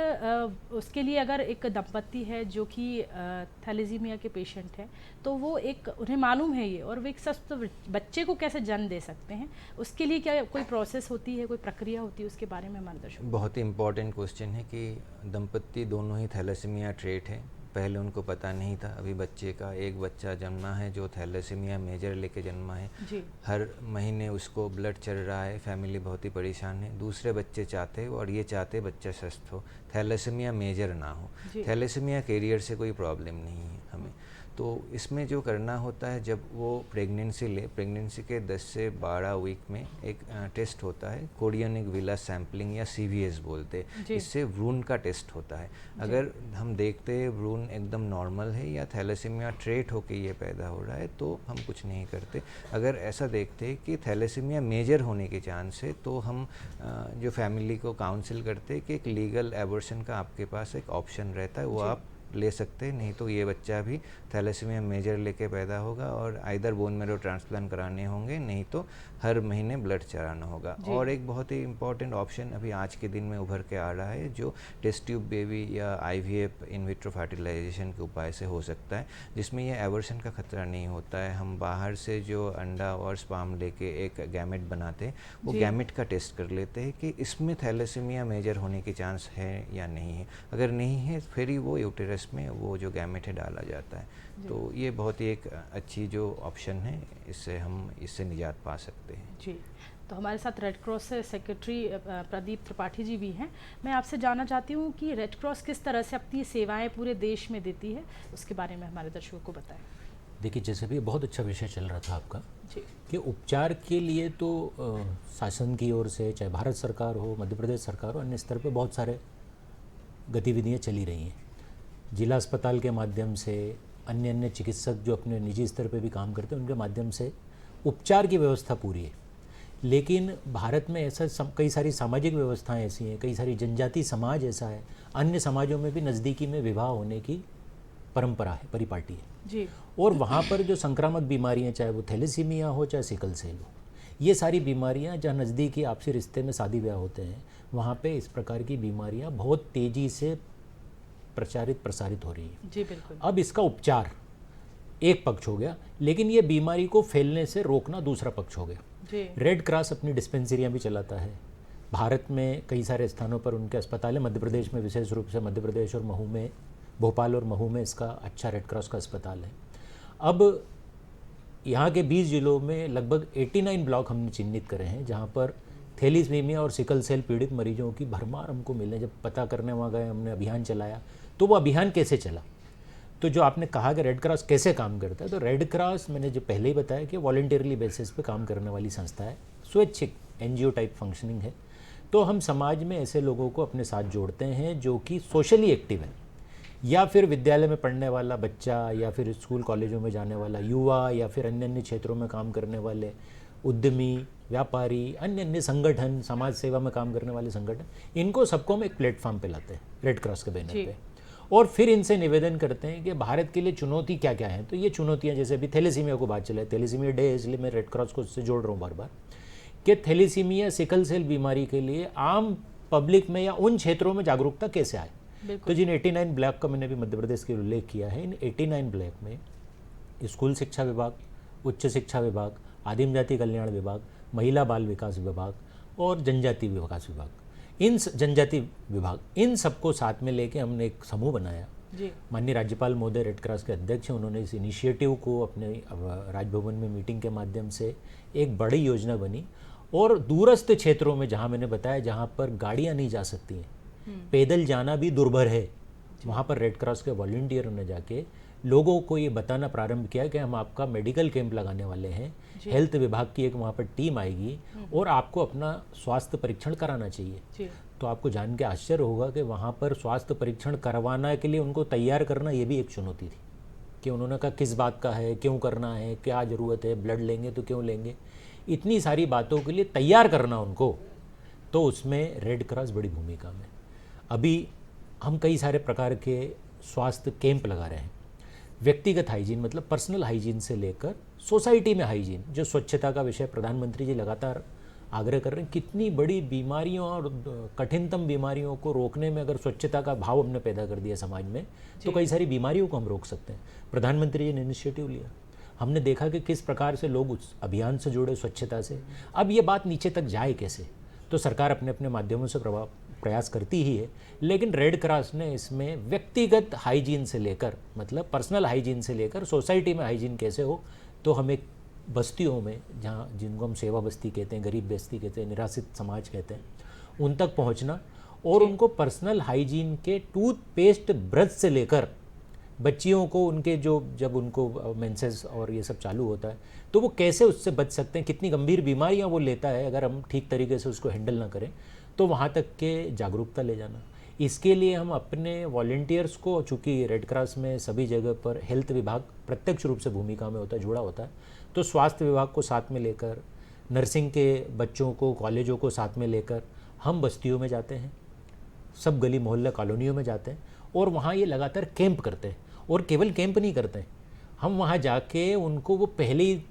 उसके लिए अगर एक दंपत्ति है जो कि थैलेसीमिया के पेशेंट हैं, तो वो एक उन्हें मालूम है ये और वे एक स्वस्थ बच्चे को कैसे जन्म दे सकते हैं, उसके लिए क्या कोई प्रोसेस होती है, कोई प्रक्रिया होती है, उसके बारे में मार्गदर्शन। बहुत ही इम्पॉर्टेंट क्वेश्चन है कि दंपत्ति दोनों ही थैलेसीमिया ट्रेट है, पहले उनको पता नहीं था। अभी बच्चे का एक बच्चा जन्मा है जो थैलेसीमिया मेजर लेके जन्मा है जी। हर महीने उसको ब्लड चल रहा है, फैमिली बहुत ही परेशान है। दूसरे बच्चे चाहते हैं और ये चाहते बच्चा स्वस्थ हो, थैलेसीमिया मेजर ना हो। थैलेसीमिया कैरियर से कोई प्रॉब्लम नहीं है हमें। तो इसमें जो करना होता है, जब वो प्रेगनेंसी ले, प्रेगनेंसी के 10 से 12 वीक में एक टेस्ट होता है, कोरियोनिक विला सैम्पलिंग या CVS बोलते हैं। इससे भ्रूण का टेस्ट होता है। अगर हम देखते हैं भ्रूण एकदम नॉर्मल है या थैलेसीमिया ट्रेट होके ये पैदा हो रहा है तो हम कुछ नहीं करते। अगर ऐसा देखते हैं कि थैलेसीमिया मेजर होने के चांस है तो हम जो फैमिली को काउंसिल करते हैं कि एक लीगल एबॉर्शन का आपके पास एक ऑप्शन रहता है, वो आप ले सकते हैं, नहीं तो ये बच्चा भी थैलेसीमिया मेजर लेके पैदा होगा और आइदर बोन मैरो ट्रांसप्लांट कराने होंगे, नहीं तो हर महीने ब्लड चढ़ाना होगा। और एक बहुत ही इम्पॉर्टेंट ऑप्शन अभी आज के दिन में उभर के आ रहा है, जो टेस्ट ट्यूब बेबी या IVF इन विट्रो फर्टिलाइजेशन के उपाय से हो सकता है, जिसमें ये एबॉर्शन का खतरा नहीं होता है। हम बाहर से जो अंडा और स्पर्म लेके एक गैमेट बनाते हैं, वो गैमेट का टेस्ट कर लेते हैं कि इसमें थैलेसीमिया मेजर होने के चांस है या नहीं है। अगर नहीं है फिर ही वो यूटेरस में वो जो गैमेट है डाला जाता है। तो ये बहुत ही एक अच्छी जो ऑप्शन है, इससे निजात पा सकते हैं जी। तो हमारे साथ रेड क्रॉस से सेक्रेटरी प्रदीप त्रिपाठी जी भी हैं। मैं आपसे जानना चाहती हूँ कि रेड क्रॉस किस तरह से अपनी सेवाएं पूरे देश में देती है, उसके बारे में हमारे दर्शकों को बताएं। देखिए, जैसे भी बहुत अच्छा विषय चल रहा था आपका जी, कि उपचार के लिए तो शासन की ओर से, चाहे भारत सरकार हो, मध्य प्रदेश सरकार हो, अन्य स्तर पर बहुत सारे गतिविधियाँ चली रही हैं। जिला अस्पताल के माध्यम से, अन्य चिकित्सक जो अपने निजी स्तर पे भी काम करते हैं उनके माध्यम से उपचार की व्यवस्था पूरी है। लेकिन भारत में ऐसा कई सारी सामाजिक व्यवस्थाएं ऐसी हैं, कई सारी जनजाति समाज ऐसा है, अन्य समाजों में भी नज़दीकी में विवाह होने की परंपरा है, परिपाटी है जी। और वहाँ पर जो संक्रामक बीमारियाँ, चाहे वो थैलेसीमिया हो चाहे सिकल सेल हो, ये सारी बीमारियाँ जहाँ नज़दीकी आपसी रिश्ते में शादी ब्याह होते हैं, वहाँ पे इस प्रकार की बीमारियाँ बहुत तेज़ी से प्रसारित हो रही है। जी बिल्कुल। अब इसका उपचार एक पक्ष हो गया, लेकिन ये बीमारी को फैलने से रोकना दूसरा पक्ष हो गया। जी। रेड क्रॉस अपनी डिस्पेंसरियाँ भी चलाता है। भारत में कई सारे स्थानों पर उनके अस्पताल है, मध्य प्रदेश में विशेष रूप से मध्य प्रदेश और महू में, भोपाल और महू में इसका अच्छा रेड क्रॉस का अस्पताल है। अब यहाँ के 20 जिलों में लगभग 89 ब्लॉक हमने चिन्हित करे हैं जहाँ पर थैलीसीमिया और सिकल सेल पीड़ित मरीजों की भरमार हमको मिले। जब पता करने वहाँ गए, हमने अभियान चलाया, तो वो अभियान कैसे चला, तो जो आपने कहा कि रेड क्रॉस कैसे काम करता है, तो रेड क्रॉस मैंने जो पहले ही बताया कि वॉलंटियरली बेसिस पे काम करने वाली संस्था है, स्वैच्छिक एनजीओ टाइप फंक्शनिंग है। तो हम समाज में ऐसे लोगों को अपने साथ जोड़ते हैं जो कि सोशली एक्टिव है, या फिर विद्यालय में पढ़ने वाला बच्चा, या फिर स्कूल कॉलेजों में जाने वाला युवा, या फिर अन्य अन्य क्षेत्रों में काम करने वाले उद्यमी, व्यापारी, अन्य अन्य संगठन, समाज सेवा में काम करने वाले संगठन, इनको सबको हम एक प्लेटफॉर्म पे लाते हैं रेड क्रॉस के बैनर पे, और फिर इनसे निवेदन करते हैं कि भारत के लिए चुनौती क्या क्या है। तो ये चुनौतियाँ, जैसे अभी थैलेसीमिया को बात चले, थैलेसीमिया डे है इसलिए मैं रेड क्रॉस को उससे जोड़ रहा हूँ बार बार, कि थैलेसीमिया सिकल सेल बीमारी के लिए आम पब्लिक में या उन क्षेत्रों में जागरूकता कैसे आए। तो जिन 89 ब्लॉक का मैंने भी मध्य प्रदेश के उल्लेख किया है, इन 89 ब्लॉक में स्कूल शिक्षा विभाग, उच्च शिक्षा विभाग, आदिम जाति कल्याण विभाग, महिला बाल विकास विभाग और जनजाति विकास विभाग, इन सबको साथ में लेके हमने एक समूह बनाया। माननीय राज्यपाल महोदय रेड क्रॉस के अध्यक्ष हैं, उन्होंने इस इनिशिएटिव को अपने राजभवन में मीटिंग के माध्यम से एक बड़ी योजना बनी, और दूरस्थ क्षेत्रों में जहाँ मैंने बताया जहाँ पर गाड़ियाँ नहीं जा सकती हैं, पैदल जाना भी दुर्भर है, वहाँ पर रेड क्रॉस के वॉलंटियरों ने जाके लोगों को ये बताना प्रारंभ किया कि हम आपका मेडिकल कैंप लगाने वाले हैं, हेल्थ विभाग की एक वहाँ पर टीम आएगी और आपको अपना स्वास्थ्य परीक्षण कराना चाहिए। तो आपको जान के आश्चर्य होगा कि वहाँ पर स्वास्थ्य परीक्षण करवाना के लिए उनको तैयार करना ये भी एक चुनौती थी, कि उन्होंने कहा किस बात का है, क्यों करना है, क्या ज़रूरत है, ब्लड लेंगे तो क्यों लेंगे, इतनी सारी बातों के लिए तैयार करना उनको, तो उसमें रेड क्रॉस बड़ी भूमिका में। अभी हम कई सारे प्रकार के स्वास्थ्य कैंप लगा रहे हैं, व्यक्तिगत हाइजीन मतलब पर्सनल हाइजीन से लेकर सोसाइटी में हाइजीन, जो स्वच्छता का विषय प्रधानमंत्री जी लगातार आग्रह कर रहे हैं। कितनी बड़ी बीमारियों और कठिनतम बीमारियों को रोकने में अगर स्वच्छता का भाव हमने पैदा कर दिया समाज में, तो कई सारी बीमारियों को हम रोक सकते हैं। प्रधानमंत्री जी ने इनिशिएटिव लिया, हमने देखा कि किस प्रकार से लोग उस अभियान से जुड़े स्वच्छता से। अब ये बात नीचे तक जाए कैसे, तो सरकार अपने अपने माध्यमों से प्रयास करती ही है, लेकिन रेड क्रॉस ने इसमें व्यक्तिगत हाइजीन से लेकर मतलब पर्सनल हाइजीन से लेकर सोसाइटी में हाइजीन कैसे हो, तो हम एक बस्तियों में जहाँ जिनको हम सेवा बस्ती कहते हैं, गरीब बस्ती कहते हैं, निराश्रित समाज कहते हैं, उन तक पहुँचना और उनको पर्सनल हाइजीन के टूथपेस्ट ब्रश से लेकर बच्चियों को उनके जो जब उनको मेंसेस और ये सब चालू होता है तो वो कैसे उससे बच सकते हैं, कितनी गंभीर बीमारियां वो लेता है अगर हम ठीक तरीके से उसको हैंडल ना करें, तो वहाँ तक के जागरूकता ले जाना। इसके लिए हम अपने वॉलंटियर्स को, चूँकि रेड क्रॉस में सभी जगह पर हेल्थ विभाग प्रत्यक्ष रूप से भूमिका में होता है, जुड़ा होता है, तो स्वास्थ्य विभाग को साथ में लेकर, नर्सिंग के बच्चों को, कॉलेजों को साथ में लेकर हम बस्तियों में जाते हैं, सब गली मोहल्ला कॉलोनियों में जाते हैं और वहाँ ये लगातार कैंप करते हैं। और केवल कैंप नहीं करते हैं, हम वहाँ जाके उनको वो पहले ही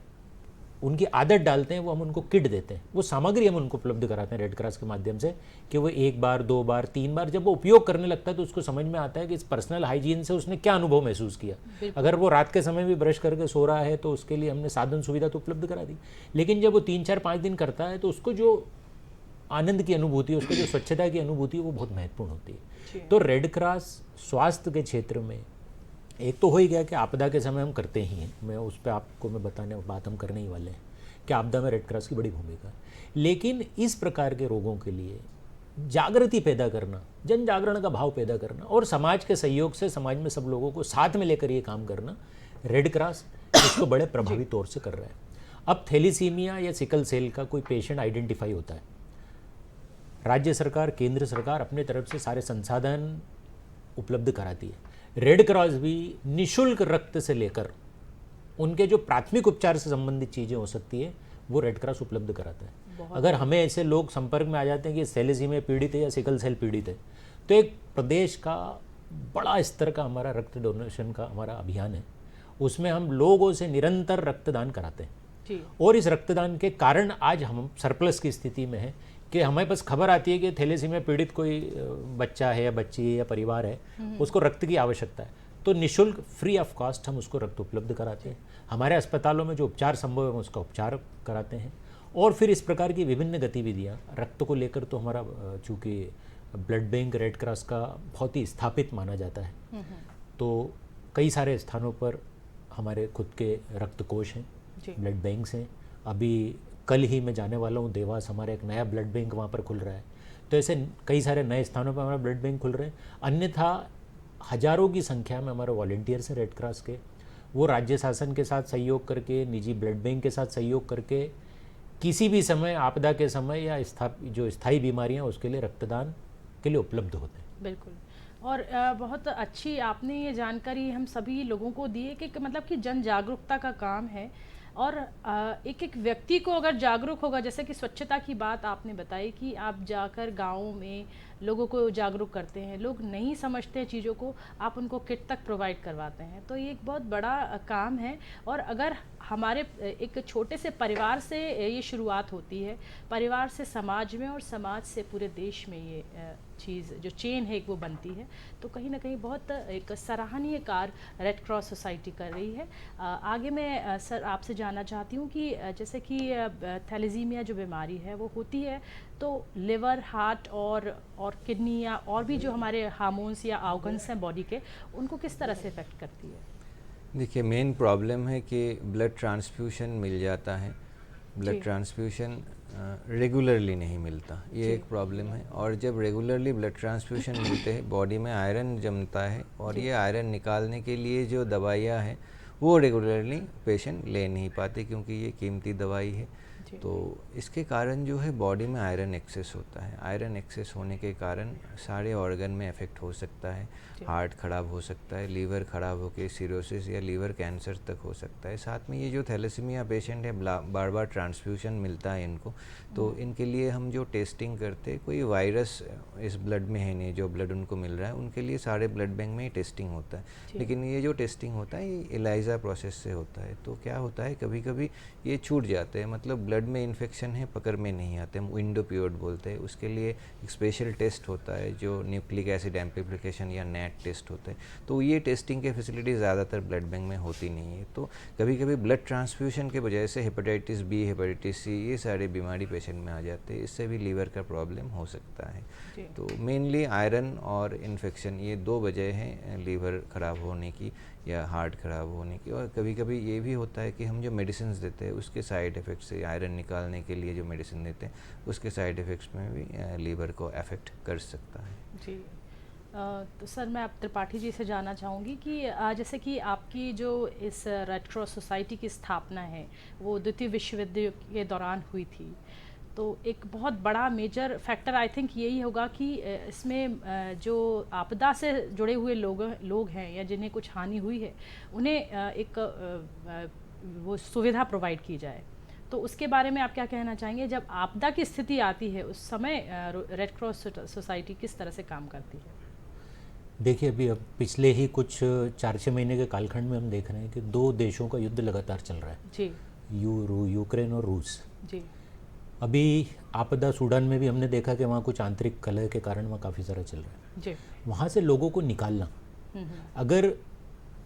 उनकी आदत डालते हैं, वो हम उनको किट देते हैं, वो सामग्री हम उनको उपलब्ध कराते हैं रेड क्रॉस के माध्यम से, कि वो 1 बार 2 बार 3 बार जब वो उपयोग करने लगता है तो उसको समझ में आता है कि इस पर्सनल हाइजीन से उसने क्या अनुभव महसूस किया। अगर वो रात के समय भी ब्रश करके सो रहा है तो उसके लिए हमने साधन सुविधा तो उपलब्ध करा दी, लेकिन जब वो 3 4 5 दिन करता है तो उसको जो आनंद की अनुभूति, उसको जो स्वच्छता की अनुभूति वो बहुत महत्वपूर्ण होती है। तो रेड क्रॉस स्वास्थ्य के क्षेत्र में एक तो हो ही गया कि आपदा के समय हम करते ही हैं, मैं उस पर आपको मैं बताने बात हम करने ही वाले हैं कि आपदा में रेड क्रॉस की बड़ी भूमिका है। लेकिन इस प्रकार के रोगों के लिए जागृति पैदा करना, जन जागरण का भाव पैदा करना और समाज के सहयोग से समाज में सब लोगों को साथ में लेकर ये काम करना, रेड क्रॉस इसको बड़े प्रभावी तौर से कर रहा है। अब थैलीसीमिया या सिकल सेल का कोई पेशेंट आइडेंटिफाई होता है, राज्य सरकार, केंद्र सरकार अपने तरफ से सारे संसाधन उपलब्ध कराती है। रेड क्रॉस भी निःशुल्क रक्त से लेकर उनके जो प्राथमिक उपचार से संबंधित चीज़ें हो सकती है वो रेड क्रॉस उपलब्ध कराता है। अगर हमें ऐसे लोग संपर्क में आ जाते हैं कि थैलेसीमिया पीड़ित है या सिकल सेल पीड़ित है, तो एक प्रदेश का बड़ा स्तर का हमारा रक्त डोनेशन का हमारा अभियान है, उसमें हम लोगों से निरंतर रक्तदान कराते हैं। और इस रक्तदान के कारण आज हम सरप्लस की स्थिति में हैं कि हमें बस खबर आती है कि थैलेसीमिया पीड़ित कोई बच्चा है या बच्ची है या परिवार है, उसको रक्त की आवश्यकता है, तो निःशुल्क फ्री ऑफ कॉस्ट हम उसको रक्त उपलब्ध कराते हैं। हमारे अस्पतालों में जो उपचार संभव है उसका उपचार कराते हैं। और फिर इस प्रकार की विभिन्न गतिविधियाँ रक्त को लेकर, तो हमारा चूँकि ब्लड बैंक रेड क्रॉस का बहुत ही स्थापित माना जाता है, तो कई सारे स्थानों पर हमारे खुद के रक्त कोष हैं, ब्लड बैंक्स हैं। अभी कल ही मैं जाने वाला हूँ देवास, हमारा एक नया ब्लड बैंक वहाँ पर खुल रहा है। तो ऐसे कई सारे नए स्थानों पर हमारा ब्लड बैंक खुल रहे हैं। अन्यथा हजारों की संख्या में हमारे वॉलंटियर्स हैं रेड क्रॉस के, वो राज्य शासन के साथ सहयोग करके, निजी ब्लड बैंक के साथ सहयोग करके किसी भी समय, आपदा के समय या जो स्थायी बीमारियां, उसके लिए रक्तदान के लिए उपलब्ध होते हैं। बिल्कुल। और बहुत अच्छी आपने ये जानकारी हम सभी लोगों को दी है कि मतलब कि जन जागरूकता का काम है। और एक एक व्यक्ति को अगर जागरूक होगा, जैसे कि स्वच्छता की बात आपने बताई कि आप जाकर गाँव में लोगों को जागरूक करते हैं, लोग नहीं समझते हैं चीज़ों को, आप उनको किट तक प्रोवाइड करवाते हैं, तो ये एक बहुत बड़ा काम है। और अगर हमारे एक छोटे से परिवार से ये शुरुआत होती है, परिवार से समाज में और समाज से पूरे देश में ये चीज़ जो चेन है वो बनती है, तो कहीं ना कहीं बहुत एक सराहनीय कार्य रेड क्रॉस सोसाइटी कर रही है। आगे मैं सर आपसे जानना चाहती हूँ कि जैसे कि थैलेसीमिया जो बीमारी है वो होती है, तो लिवर, हार्ट और किडनी या और भी जो हमारे हार्मोन्स या ऑर्गन्स हैं बॉडी के, उनको किस तरह से इफेक्ट करती है? देखिए, मेन प्रॉब्लम है कि ब्लड ट्रांसफ्यूशन मिल जाता है, ब्लड ट्रांसफ्यूशन रेगुलरली नहीं मिलता, ये एक प्रॉब्लम है। और जब रेगुलरली ब्लड ट्रांसफ्यूशन मिलते हैं, बॉडी में आयरन जमता है, और ये आयरन निकालने के लिए जो दवाइयाँ हैं वो रेगुलरली पेशेंट ले नहीं पाते, क्योंकि ये कीमती दवाई है। तो इसके कारण जो है बॉडी में आयरन एक्सेस होता है। आयरन एक्सेस होने के कारण सारे ऑर्गन में इफेक्ट हो सकता है, हार्ट ख़राब हो सकता है, लीवर ख़राब होकर सिरोसिस या लीवर कैंसर तक हो सकता है। साथ में ये जो थैलेसीमिया पेशेंट है, बार बार ट्रांसफ्यूशन मिलता है इनको, तो इनके लिए हम जो टेस्टिंग करते, कोई वायरस इस ब्लड में है नहीं, जो ब्लड उनको मिल रहा है उनके लिए सारे ब्लड बैंक में ही टेस्टिंग होता है। लेकिन ये जो टेस्टिंग होता है ये एलाइजा प्रोसेस से होता है। तो क्या होता है, कभी कभी ये छूट जाते हैं, मतलब ब्लड में इन्फेक्शन है, पकड़ में नहीं आते, हम विंडो पीरियड बोलते हैं। उसके लिए एक स्पेशल टेस्ट होता है जो न्यूक्लिक एसिड एम्प्लीफिकेशन या नेट टेस्ट होता है। तो ये टेस्टिंग के फैसिलिटी ज़्यादातर ब्लड बैंक में होती नहीं है। तो कभी कभी ब्लड ट्रांसफ्यूशन के वजह से हेपेटाइटिस बी, हेपेटाइटिस सी, ये सारे बीमारी पेशेंट में आ जाते हैं। इससे भी लीवर का प्रॉब्लम हो सकता है। तो मेनली आयरन और इन्फेक्शन, ये दो वजह हैं लीवर ख़राब होने की या हार्ट ख़राब होने की। और कभी कभी ये भी होता है कि हम जो मेडिसिन देते हैं उसके साइड इफ़ेक्ट से, आयरन निकालने के लिए जो मेडिसिन देते हैं उसके साइड इफ़ेक्ट्स में भी लीवर को अफेक्ट कर सकता है। जी। तो सर मैं आप त्रिपाठी जी से जानना चाहूँगी कि जैसे कि आपकी जो इस रेड क्रॉस सोसाइटी की स्थापना है वो द्वितीय विश्व युद्ध के दौरान हुई थी, तो एक बहुत बड़ा मेजर फैक्टर आई थिंक यही होगा कि इसमें जो आपदा से जुड़े हुए लोग हैं या जिन्हें कुछ हानि हुई है उन्हें एक वो सुविधा प्रोवाइड की जाए। तो उसके बारे में आप क्या कहना चाहेंगे? जब आपदा की स्थिति आती है उस समय रेड क्रॉस सोसाइटी किस तरह से काम करती है? देखिए, अभी अब पिछले ही कुछ 4-6 महीने के कालखंड में हम देख रहे हैं कि दो देशों का युद्ध लगातार चल रहा है जी, यूक्रेन और रूस जी। अभी आपदा सूडान में भी हमने देखा कि वहाँ कुछ आंतरिक कलह के कारण वहाँ काफ़ी सारा चल रहा है जी। वहाँ से लोगों को निकालना, अगर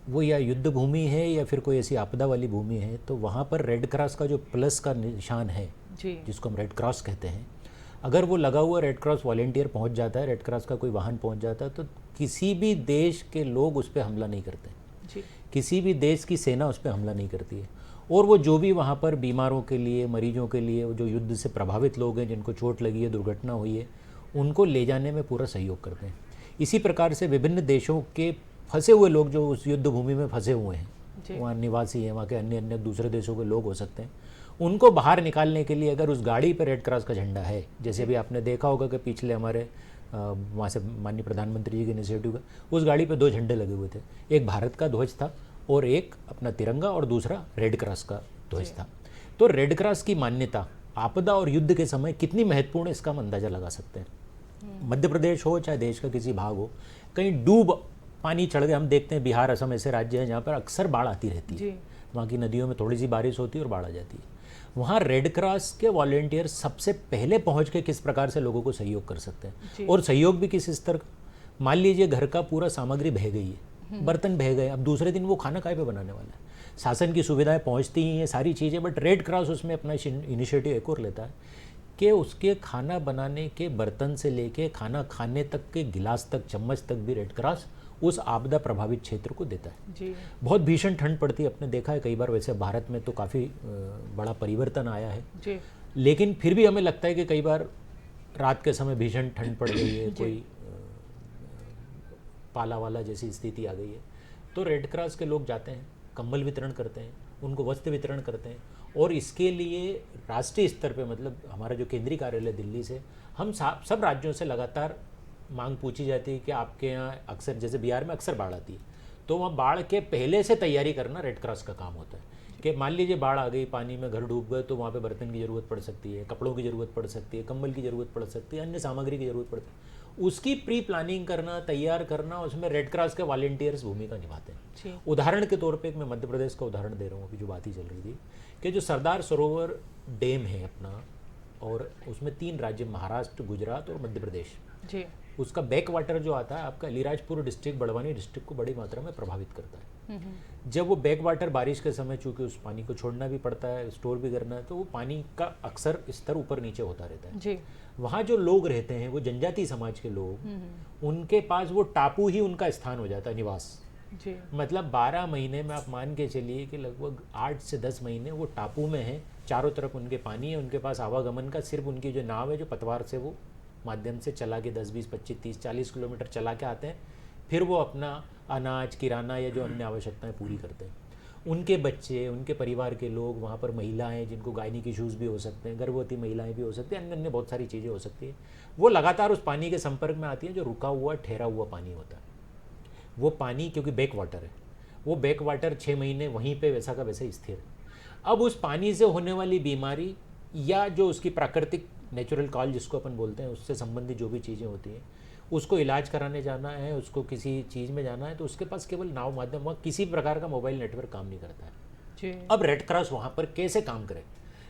वो या युद्ध भूमि है या फिर कोई ऐसी आपदा वाली भूमि है, तो वहाँ पर रेड क्रॉस का जो प्लस का निशान है जी, जिसको हम रेड क्रॉस कहते हैं, अगर वो लगा हुआ रेड क्रॉस वॉलेंटियर पहुँच जाता है, रेड क्रॉस का कोई वाहन पहुँच जाता है, तो किसी भी देश के लोग उस पर हमला नहीं करते जी। किसी भी देश की सेना उस पर हमला नहीं करती है। और वो जो भी वहाँ पर बीमारों के लिए, मरीजों के लिए, जो युद्ध से प्रभावित लोग हैं, जिनको चोट लगी है, दुर्घटना हुई है, उनको ले जाने में पूरा सहयोग करते हैं। इसी प्रकार से विभिन्न देशों के फंसे हुए लोग जो उस युद्ध भूमि में फंसे हुए हैं, वहाँ निवासी हैं, वहाँ के अन्य दूसरे देशों के लोग हो सकते हैं, उनको बाहर निकालने के लिए अगर उस गाड़ी पर रेड क्रॉस का झंडा है, जैसे भी आपने देखा होगा कि पिछले हमारे वहाँ से माननीय प्रधानमंत्री जी के इनिशिएटिव का, उस गाड़ी पे 2 झंडे लगे हुए थे, एक भारत का ध्वज था और एक अपना तिरंगा और दूसरा रेड क्रॉस का ध्वज था। तो रेड क्रॉस की मान्यता आपदा और युद्ध के समय कितनी महत्वपूर्ण इसका हम अंदाज़ा लगा सकते हैं। मध्य प्रदेश हो चाहे देश का किसी भाग हो, कहीं डूब पानी चढ़ गए, हम देखते हैं बिहार असम ऐसे राज्य हैं जहाँ पर अक्सर बाढ़ आती रहती है, वहाँ की नदियों में थोड़ी सी बारिश होती है और बाढ़ आ जाती है। वहाँ रेड क्रॉस के वॉलेंटियर सबसे पहले पहुँच के किस प्रकार से लोगों को सहयोग कर सकते हैं, और सहयोग भी किस स्तर का। मान लीजिए घर का पूरा सामग्री बह गई है, बर्तन बह गए, अब दूसरे दिन वो खाना काय पे बनाने वाला है। शासन की सुविधाएं पहुंचती ही हैं सारी चीज़ें, बट रेड क्रॉस उसमें अपना इनिशिएटिव एक और लेता है कि उसके खाना बनाने के बर्तन से लेके खाना खाने तक के गिलास तक, चम्मच तक भी रेड क्रॉस उस आपदा प्रभावित क्षेत्र को देता है जी। बहुत भीषण ठंड पड़ती है, आपने देखा है कई बार, वैसे भारत में तो काफ़ी बड़ा परिवर्तन आया है जी। लेकिन फिर भी हमें लगता है कि कई बार रात के समय भीषण ठंड पड़ गई है, कोई पाला वाला जैसी स्थिति आ गई है, तो रेड क्रॉस के लोग जाते हैं, कंबल वितरण करते हैं, उनको वस्त्र वितरण करते हैं। और इसके लिए राष्ट्रीय स्तर पे, मतलब हमारा जो केंद्रीय कार्यालय दिल्ली से, हम सब राज्यों से लगातार मांग पूछी जाती है कि आपके यहाँ अक्सर, जैसे बिहार में अक्सर बाढ़ आती है, तो वहाँ बाढ़ के पहले से तैयारी करना रेड क्रॉस का काम होता है। कि मान लीजिए बाढ़ आ गई, पानी में घर डूब गए, तो वहाँ पे बर्तन की ज़रूरत पड़ सकती है, कपड़ों की ज़रूरत पड़ सकती है, कंबल की ज़रूरत पड़ सकती है, अन्य सामग्री की ज़रूरत पड़ती है। उसकी प्री प्लानिंग करना, तैयार करना, उसमें रेड क्रॉस के वॉलंटियर्स भूमिका निभाते हैं। उदाहरण के तौर पे मैं मध्य प्रदेश का उदाहरण दे रहा हूँ, अभी जो बात ही चल रही थी कि जो सरदार सरोवर डैम है अपना, और उसमें 3 राज्य महाराष्ट्र, गुजरात और मध्य प्रदेश जी, उसका बैक वाटर जो आता है आपका अलीराजपुर डिस्ट्रिक्ट, बड़वानी डिस्ट्रिक्ट को बड़ी मात्रा में प्रभावित करता है। जब वो बैक वाटर बारिश के समय, चूंकि उस पानी को छोड़ना भी पड़ता है, स्टोर भी करना है, तो वो पानी का अक्सर स्तर ऊपर नीचे होता रहता है जी। वहाँ जो लोग रहते हैं, वो जनजाति समाज के लोग, उनके पास वो टापू ही उनका स्थान हो जाता है, निवास जी। मतलब 12 महीने में आप मान के चलिए कि लगभग 8 से 10 महीने वो टापू में है, चारों तरफ उनके पानी है, उनके पास आवागमन का सिर्फ उनकी जो नाव है, जो पतवार से वो माध्यम से चला के 10, 20, 25, 30, 40 किलोमीटर चला के आते हैं, फिर वो अपना अनाज, किराना या जो अन्य आवश्यकताएं पूरी करते हैं। उनके बच्चे, उनके परिवार के लोग, वहाँ पर महिलाएं जिनको गायनिक इश्यूज़ भी हो सकते हैं, गर्भवती महिलाएं भी हो सकती हैं, अन्य अन्य बहुत सारी चीज़ें हो सकती हैं, वो लगातार उस पानी के संपर्क में आती हैं जो रुका हुआ, ठहरा हुआ पानी होता है। वो पानी क्योंकि बैक वाटर है, वो बैक वाटर 6 महीने वहीं पे वैसा का वैसे स्थिर है। अब उस पानी से होने वाली बीमारी या जो उसकी प्राकृतिक नेचुरल कॉल जिसको अपन बोलते हैं, उससे संबंधित जो भी चीज़ें होती हैं, उसको इलाज कराने जाना है, उसको किसी चीज़ में जाना है, तो उसके पास केवल नाव माध्यम, वहाँ किसी प्रकार का मोबाइल नेटवर्क काम नहीं करता है जी। अब रेड क्रॉस वहाँ पर कैसे काम करे,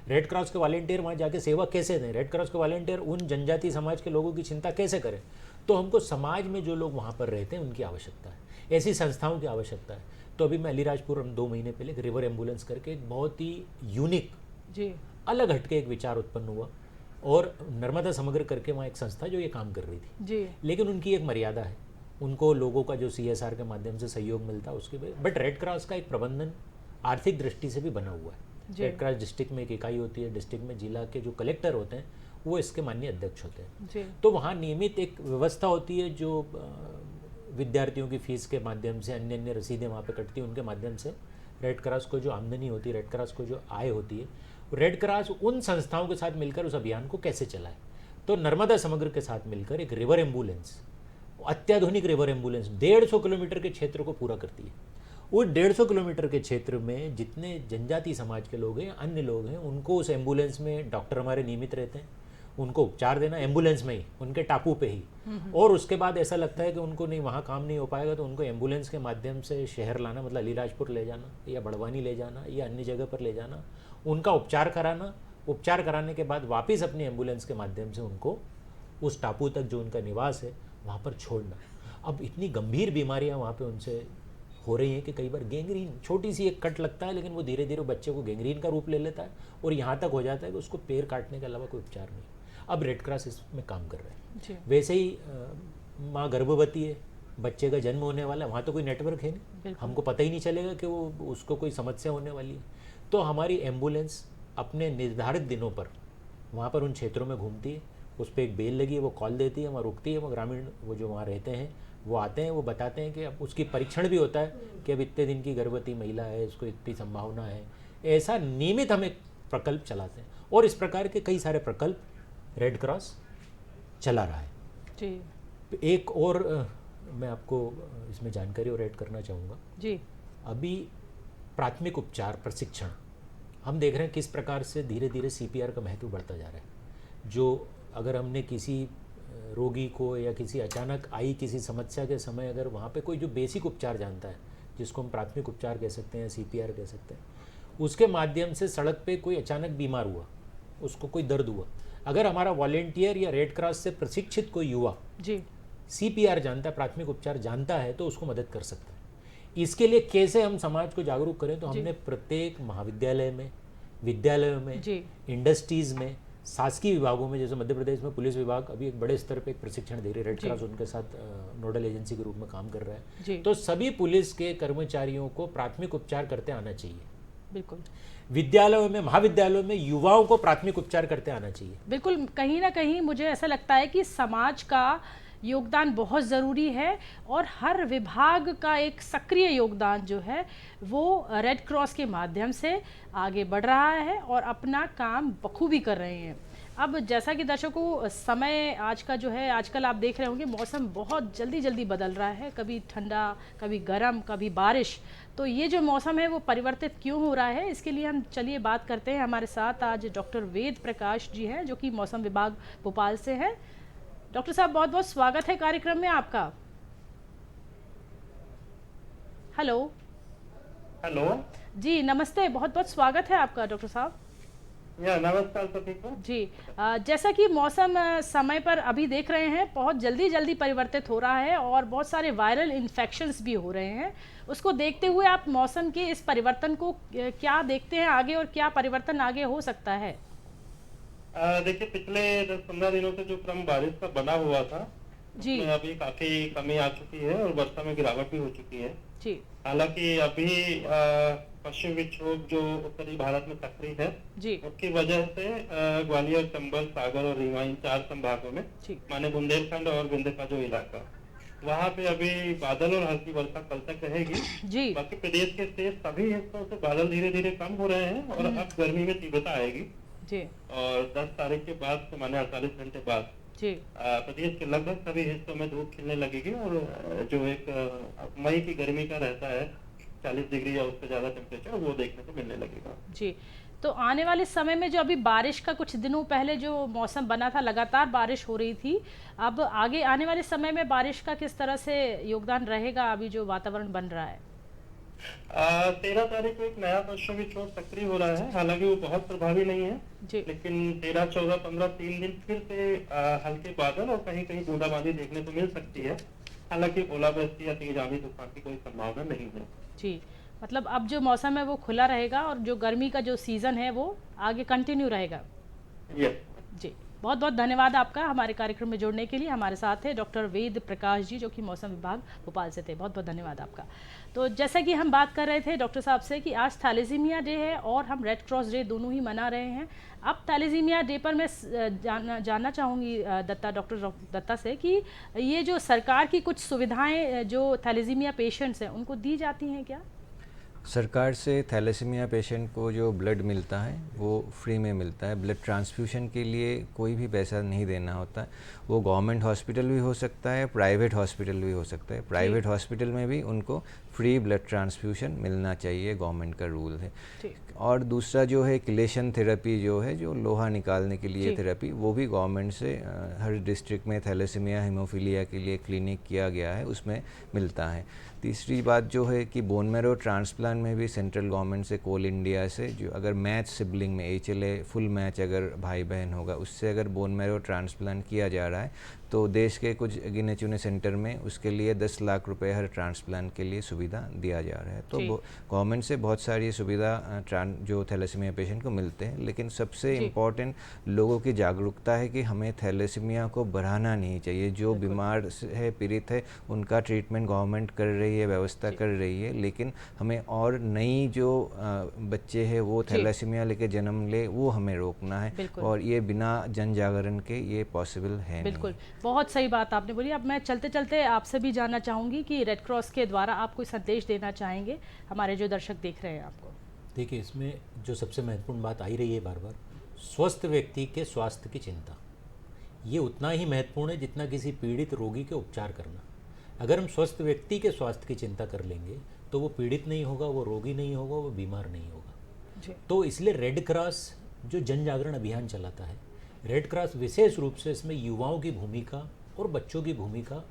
रेड क्रॉस के वॉलंटियर वहाँ जाके सेवा कैसे दें, रेड क्रॉस के वॉलंटियर उन जनजाति समाज के लोगों की चिंता कैसे करें, तो हमको समाज में जो लोग वहाँ पर रहते हैं उनकी आवश्यकता है, ऐसी संस्थाओं की आवश्यकता है। तो अभी मैं अलीराजपुर 2 महीने पहले एक रिवर एम्बुलेंस करके एक बहुत ही यूनिक जी, अलग हटके एक विचार उत्पन्न हुआ, और नर्मदा समग्र करके वहाँ एक संस्था जो ये काम कर रही थी जी। लेकिन उनकी एक मर्यादा है, उनको लोगों का जो CSR के माध्यम से सहयोग मिलता है उसके, बट रेड क्रॉस का एक प्रबंधन आर्थिक दृष्टि से भी बना हुआ है। रेड क्रॉस डिस्ट्रिक्ट में एक इकाई होती है, डिस्ट्रिक्ट में जिला के जो कलेक्टर होते हैं वो इसके माननीय अध्यक्ष होते हैं, तो वहाँ नियमित एक व्यवस्था होती है, जो विद्यार्थियों की फीस के माध्यम से, अन्य अन्य रसीदें वहाँ पे कटती हैं, उनके माध्यम से रेड क्रॉस को जो आमदनी होती है, रेड क्रॉस को जो आय होती है, रेड क्रॉस उन संस्थाओं के साथ मिलकर उस अभियान को कैसे चलाए। तो नर्मदा समग्र के साथ मिलकर एक रिवर एम्बुलेंस, अत्याधुनिक रिवर एम्बुलेंस 150 किलोमीटर के क्षेत्र को पूरा करती है। उस 150 किलोमीटर के क्षेत्र में जितने जनजाति समाज के लोग हैं, अन्य लोग हैं, उनको उस एम्बुलेंस में डॉक्टर हमारे नियमित रहते हैं, उनको उपचार देना एम्बुलेंस में ही, उनके टापू पे ही, और उसके बाद ऐसा लगता है कि उनको नहीं, वहाँ काम नहीं हो पाएगा, तो उनको एम्बुलेंस के माध्यम से शहर लाना, मतलब अलीराजपुर ले जाना या बड़वानी ले जाना या अन्य जगह पर ले जाना, उनका उपचार कराना, उपचार कराने के बाद वापस अपनी एम्बुलेंस के माध्यम से उनको उस टापू तक जो उनका निवास है वहाँ पर छोड़ना। अब इतनी गंभीर बीमारियाँ वहाँ पे उनसे हो रही हैं कि कई बार गैंग्रीन, छोटी सी एक कट लगता है लेकिन वो धीरे धीरे बच्चे को गैंग्रीन का रूप ले लेता है, और यहाँ तक हो जाता है कि उसको पैर काटने के अलावा कोई उपचार नहीं। अब रेड क्रॉस इसमें काम कर रहे हैं। वैसे ही माँ गर्भवती है, बच्चे का जन्म होने वाला है, वहाँ तो कोई नेटवर्क है नहीं, हमको पता ही नहीं चलेगा कि वो उसको कोई समस्या होने वाली है, तो हमारी एम्बुलेंस अपने निर्धारित दिनों पर वहाँ पर उन क्षेत्रों में घूमती है, उस पर एक बेल लगी है, वो कॉल देती है, वहाँ रुकती है, वो ग्रामीण वो जो वहाँ रहते हैं वो आते हैं, वो बताते हैं कि अब उसकी परीक्षण भी होता है कि अब इतने दिन की गर्भवती महिला है, उसको इतनी संभावना है। ऐसा नियमित हम एक प्रकल्प चलाते हैं, और इस प्रकार के कई सारे प्रकल्प रेड क्रॉस चला रहा है जी। एक और मैं आपको इसमें जानकारी और ऐड करना चाहूँगा जी। अभी प्राथमिक उपचार प्रशिक्षण हम देख रहे हैं किस प्रकार से धीरे धीरे CPR का महत्व बढ़ता जा रहा है। जो अगर हमने किसी रोगी को या किसी अचानक आई किसी समस्या के समय अगर वहाँ पे कोई जो बेसिक उपचार जानता है, जिसको हम प्राथमिक उपचार कह सकते हैं, CPR कह सकते हैं, उसके माध्यम से सड़क पे कोई अचानक बीमार हुआ, उसको कोई दर्द हुआ, अगर हमारा वॉलेंटियर या रेड क्रॉस से प्रशिक्षित कोई युवा जी CPR जानता है, प्राथमिक उपचार जानता है, तो उसको मदद कर सकता है। इसके लिए कैसे हम समाज को जागरूक करें, तो हमने प्रत्येक महाविद्यालय में, विद्यालयों में, इंडस्ट्रीज़ में, शासकीय विभागों में, जैसे मध्य प्रदेश में पुलिस विभाग अभी एक बड़े स्तर पे एक प्रशिक्षण दे रही है, रेड क्रॉस उनके साथ नोडल एजेंसी के रूप में काम कर रहा है। तो सभी पुलिस के कर्मचारियों को प्राथमिक उपचार करते आना चाहिए। बिल्कुल। विद्यालयों में, महाविद्यालयों में युवाओं को प्राथमिक उपचार करते आना चाहिए। बिल्कुल, कहीं ना कहीं मुझे ऐसा लगता है कि समाज का योगदान बहुत ज़रूरी है और हर विभाग का एक सक्रिय योगदान जो है वो रेड क्रॉस के माध्यम से आगे बढ़ रहा है और अपना काम बखूबी कर रहे हैं। अब जैसा कि दर्शकों, समय आज का जो है, आजकल आप देख रहे होंगे मौसम बहुत जल्दी जल्दी बदल रहा है, कभी ठंडा, कभी गर्म, कभी बारिश। तो ये जो मौसम है वो परिवर्तित क्यों हो रहा है, इसके लिए हम चलिए बात करते हैं। हमारे साथ आज डॉक्टर वेद प्रकाश जी हैं, जो कि मौसम विभाग भोपाल से हैं। डॉक्टर साहब, बहुत बहुत स्वागत है कार्यक्रम में आपका। हेलो। हेलो जी नमस्ते, बहुत बहुत स्वागत है आपका डॉक्टर साहब। नमस्कार सभी को। जी, जैसा कि मौसम समय पर अभी देख रहे हैं बहुत जल्दी जल्दी परिवर्तित हो रहा है और बहुत सारे वायरल इन्फेक्शंस भी हो रहे हैं। उसको देखते हुए आप मौसम के इस परिवर्तन को क्या देखते हैं आगे, और क्या परिवर्तन आगे हो सकता है? देखिए, पिछले 10-15 दिनों से जो क्रम बारिश का बना हुआ था जी, अभी काफी कमी आ चुकी है और वर्षा में गिरावट भी हो चुकी है जी। हालांकि अभी पश्चिम विक्षोभ जो उत्तरी भारत में सक्रिय है जी, उसकी वजह से ग्वालियर, चंबल, सागर और रीवा, इन 4 संभागों में माने बुंदेलखंड और विंध्य का जो इलाका, वहाँ पे अभी बादल और हल्की वर्षा कल तक रहेगी जी। बाकी प्रदेश के शेष सभी हिस्सों से बादल धीरे धीरे कम हो रहे हैं और अब गर्मी में तीव्रता आएगी जी, और 10 तारीख के बाद माने 48 घंटे बाद जी। प्रदेश के लगभग सभी हिस्सों में धूप खिलने लगेगी और जो एक मई की गर्मी का रहता है 40 डिग्री या उससे ज्यादा टेम्परेचर, वो देखने को मिलने लगेगा। जी, तो आने वाले समय में जो अभी बारिश का कुछ दिनों पहले जो मौसम बना था, लगातार बारिश हो रही थी, अब आगे आने वाले समय में बारिश का किस तरह से योगदान रहेगा अभी जो वातावरण बन रहा है? 13 तारीख को एक नया पश्चिम विक्षोभ सक्रिय हो रहा है, हालांकि वो बहुत प्रभावी नहीं है जी। लेकिन 13, 14, 15 3 दिन फिर से हल्के बादल और कहीं कहीं बूंदाबांदी देखने को मिल सकती है। हालांकि ओलावृष्टि या तेज आंधी तूफान की कोई संभावना नहीं है। जी, मतलब अब जो मौसम है वो खुला रहेगा और जो गर्मी का जो सीजन है वो आगे कंटिन्यू रहेगा। यस जी, बहुत बहुत धन्यवाद आपका हमारे कार्यक्रम में जुड़ने के लिए। हमारे साथ है डॉक्टर वेद प्रकाश जी, जो कि मौसम विभाग भोपाल से थे। बहुत बहुत धन्यवाद आपका। तो जैसा कि हम बात कर रहे थे डॉक्टर साहब से कि आज थैलेसीमिया डे है और हम रेड क्रॉस डे दोनों ही मना रहे हैं। अब थैलेसीमिया डे पर मैं जानना चाहूँगी डॉक्टर दत्ता से कि ये जो सरकार की कुछ सुविधाएँ जो थैलेसीमिया पेशेंट्स हैं उनको दी जाती हैं क्या? सरकार से थैलेसीमिया पेशेंट को जो ब्लड मिलता है वो फ्री में मिलता है। ब्लड ट्रांसफ्यूशन के लिए कोई भी पैसा नहीं देना होता है। वो गवर्नमेंट हॉस्पिटल भी हो सकता है, प्राइवेट हॉस्पिटल भी हो सकता है। प्राइवेट हॉस्पिटल में भी उनको फ्री ब्लड ट्रांसफ्यूशन मिलना चाहिए, गवर्नमेंट का रूल है। और दूसरा जो है किलेशन थेरेपी, जो है जो लोहा निकालने के लिए थेरेपी, वो भी गवर्नमेंट से हर डिस्ट्रिक्ट में थैलेसीमिया हीमोफीलिया के लिए क्लिनिक किया गया है, उसमें मिलता है। तीसरी बात जो है कि बोन मैरो ट्रांसप्लांट में भी सेंट्रल गवर्नमेंट से, कोल इंडिया से, जो अगर मैच सिबलिंग में HLA फुल मैच अगर भाई बहन होगा उससे अगर बोन मैरो ट्रांसप्लांट किया जा रहा है तो देश के कुछ गिने चुने सेंटर में उसके लिए 10 लाख रुपए हर ट्रांसप्लांट के लिए सुविधा दिया जा रहा है। तो गवर्नमेंट से बहुत सारी सुविधा जो थैलेसीमिया पेशेंट को मिलते हैं, लेकिन सबसे इम्पॉर्टेंट लोगों की जागरूकता है कि हमें थैलेसीमिया को बढ़ाना नहीं चाहिए। जो बीमार है, पीड़ित है, उनका ट्रीटमेंट गवर्नमेंट कर रही है, व्यवस्था कर रही है, लेकिन हमें और नई जो बच्चे हैं वो थैलेसीमिया लेके जन्म ले, वो हमें रोकना है और ये बिना जन जागरण के ये पॉसिबल है। बिल्कुल, बहुत सही बात आपने बोली। अब मैं चलते चलते आपसे भी जानना चाहूँगी कि रेड क्रॉस के द्वारा आप कोई संदेश देना चाहेंगे हमारे जो दर्शक देख रहे हैं आपको? देखिए, इसमें जो सबसे महत्वपूर्ण बात आई रही है बार बार, स्वस्थ व्यक्ति के स्वास्थ्य की चिंता, ये उतना ही महत्वपूर्ण है जितना किसी पीड़ित रोगी के उपचार करना। अगर हम स्वस्थ व्यक्ति के स्वास्थ्य की चिंता कर लेंगे तो वो पीड़ित नहीं होगा, वो रोगी नहीं होगा, वो बीमार नहीं होगा। तो इसलिए रेड क्रॉस जो जन जागरण अभियान चलाता है, रेड क्रॉस विशेष रूप से इसमें युवाओं की भूमिका और बच्चों की भूमिका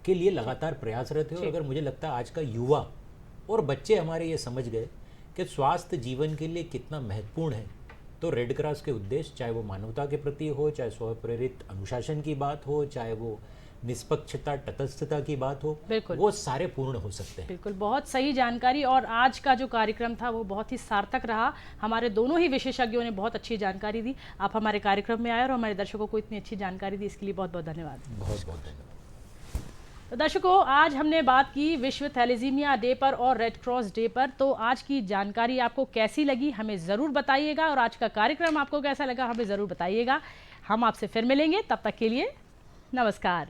के लिए लगातार प्रयासरत है। और अगर मुझे लगता है आज का युवा और बच्चे हमारे ये समझ गए कि स्वास्थ्य जीवन के लिए कितना महत्वपूर्ण है, तो रेड क्रॉस के उद्देश्य, चाहे वो मानवता के प्रति हो, चाहे स्वप्रेरित अनुशासन की बात हो, चाहे वो निष्पक्षता तटस्थता की बात हो, वो सारे पूर्ण हो सकते हैं। बिल्कुल, बहुत सही जानकारी। और आज का जो कार्यक्रम था वो बहुत ही सार्थक रहा। हमारे दोनों ही विशेषज्ञों ने बहुत अच्छी जानकारी दी। आप हमारे कार्यक्रम में आए और हमारे दर्शकों को इतनी अच्छी जानकारी दी, इसके लिए बहुत बहुत धन्यवाद। बहुत बहुत धन्यवाद। तो दर्शकों, आज हमने बात की विश्व थैलेसीमिया डे पर और रेड क्रॉस डे पर। तो आज की जानकारी आपको कैसी लगी हमें ज़रूर बताइएगा, और आज का कार्यक्रम आपको कैसा लगा हमें ज़रूर बताइएगा। हम आपसे फिर मिलेंगे, तब तक के लिए नमस्कार।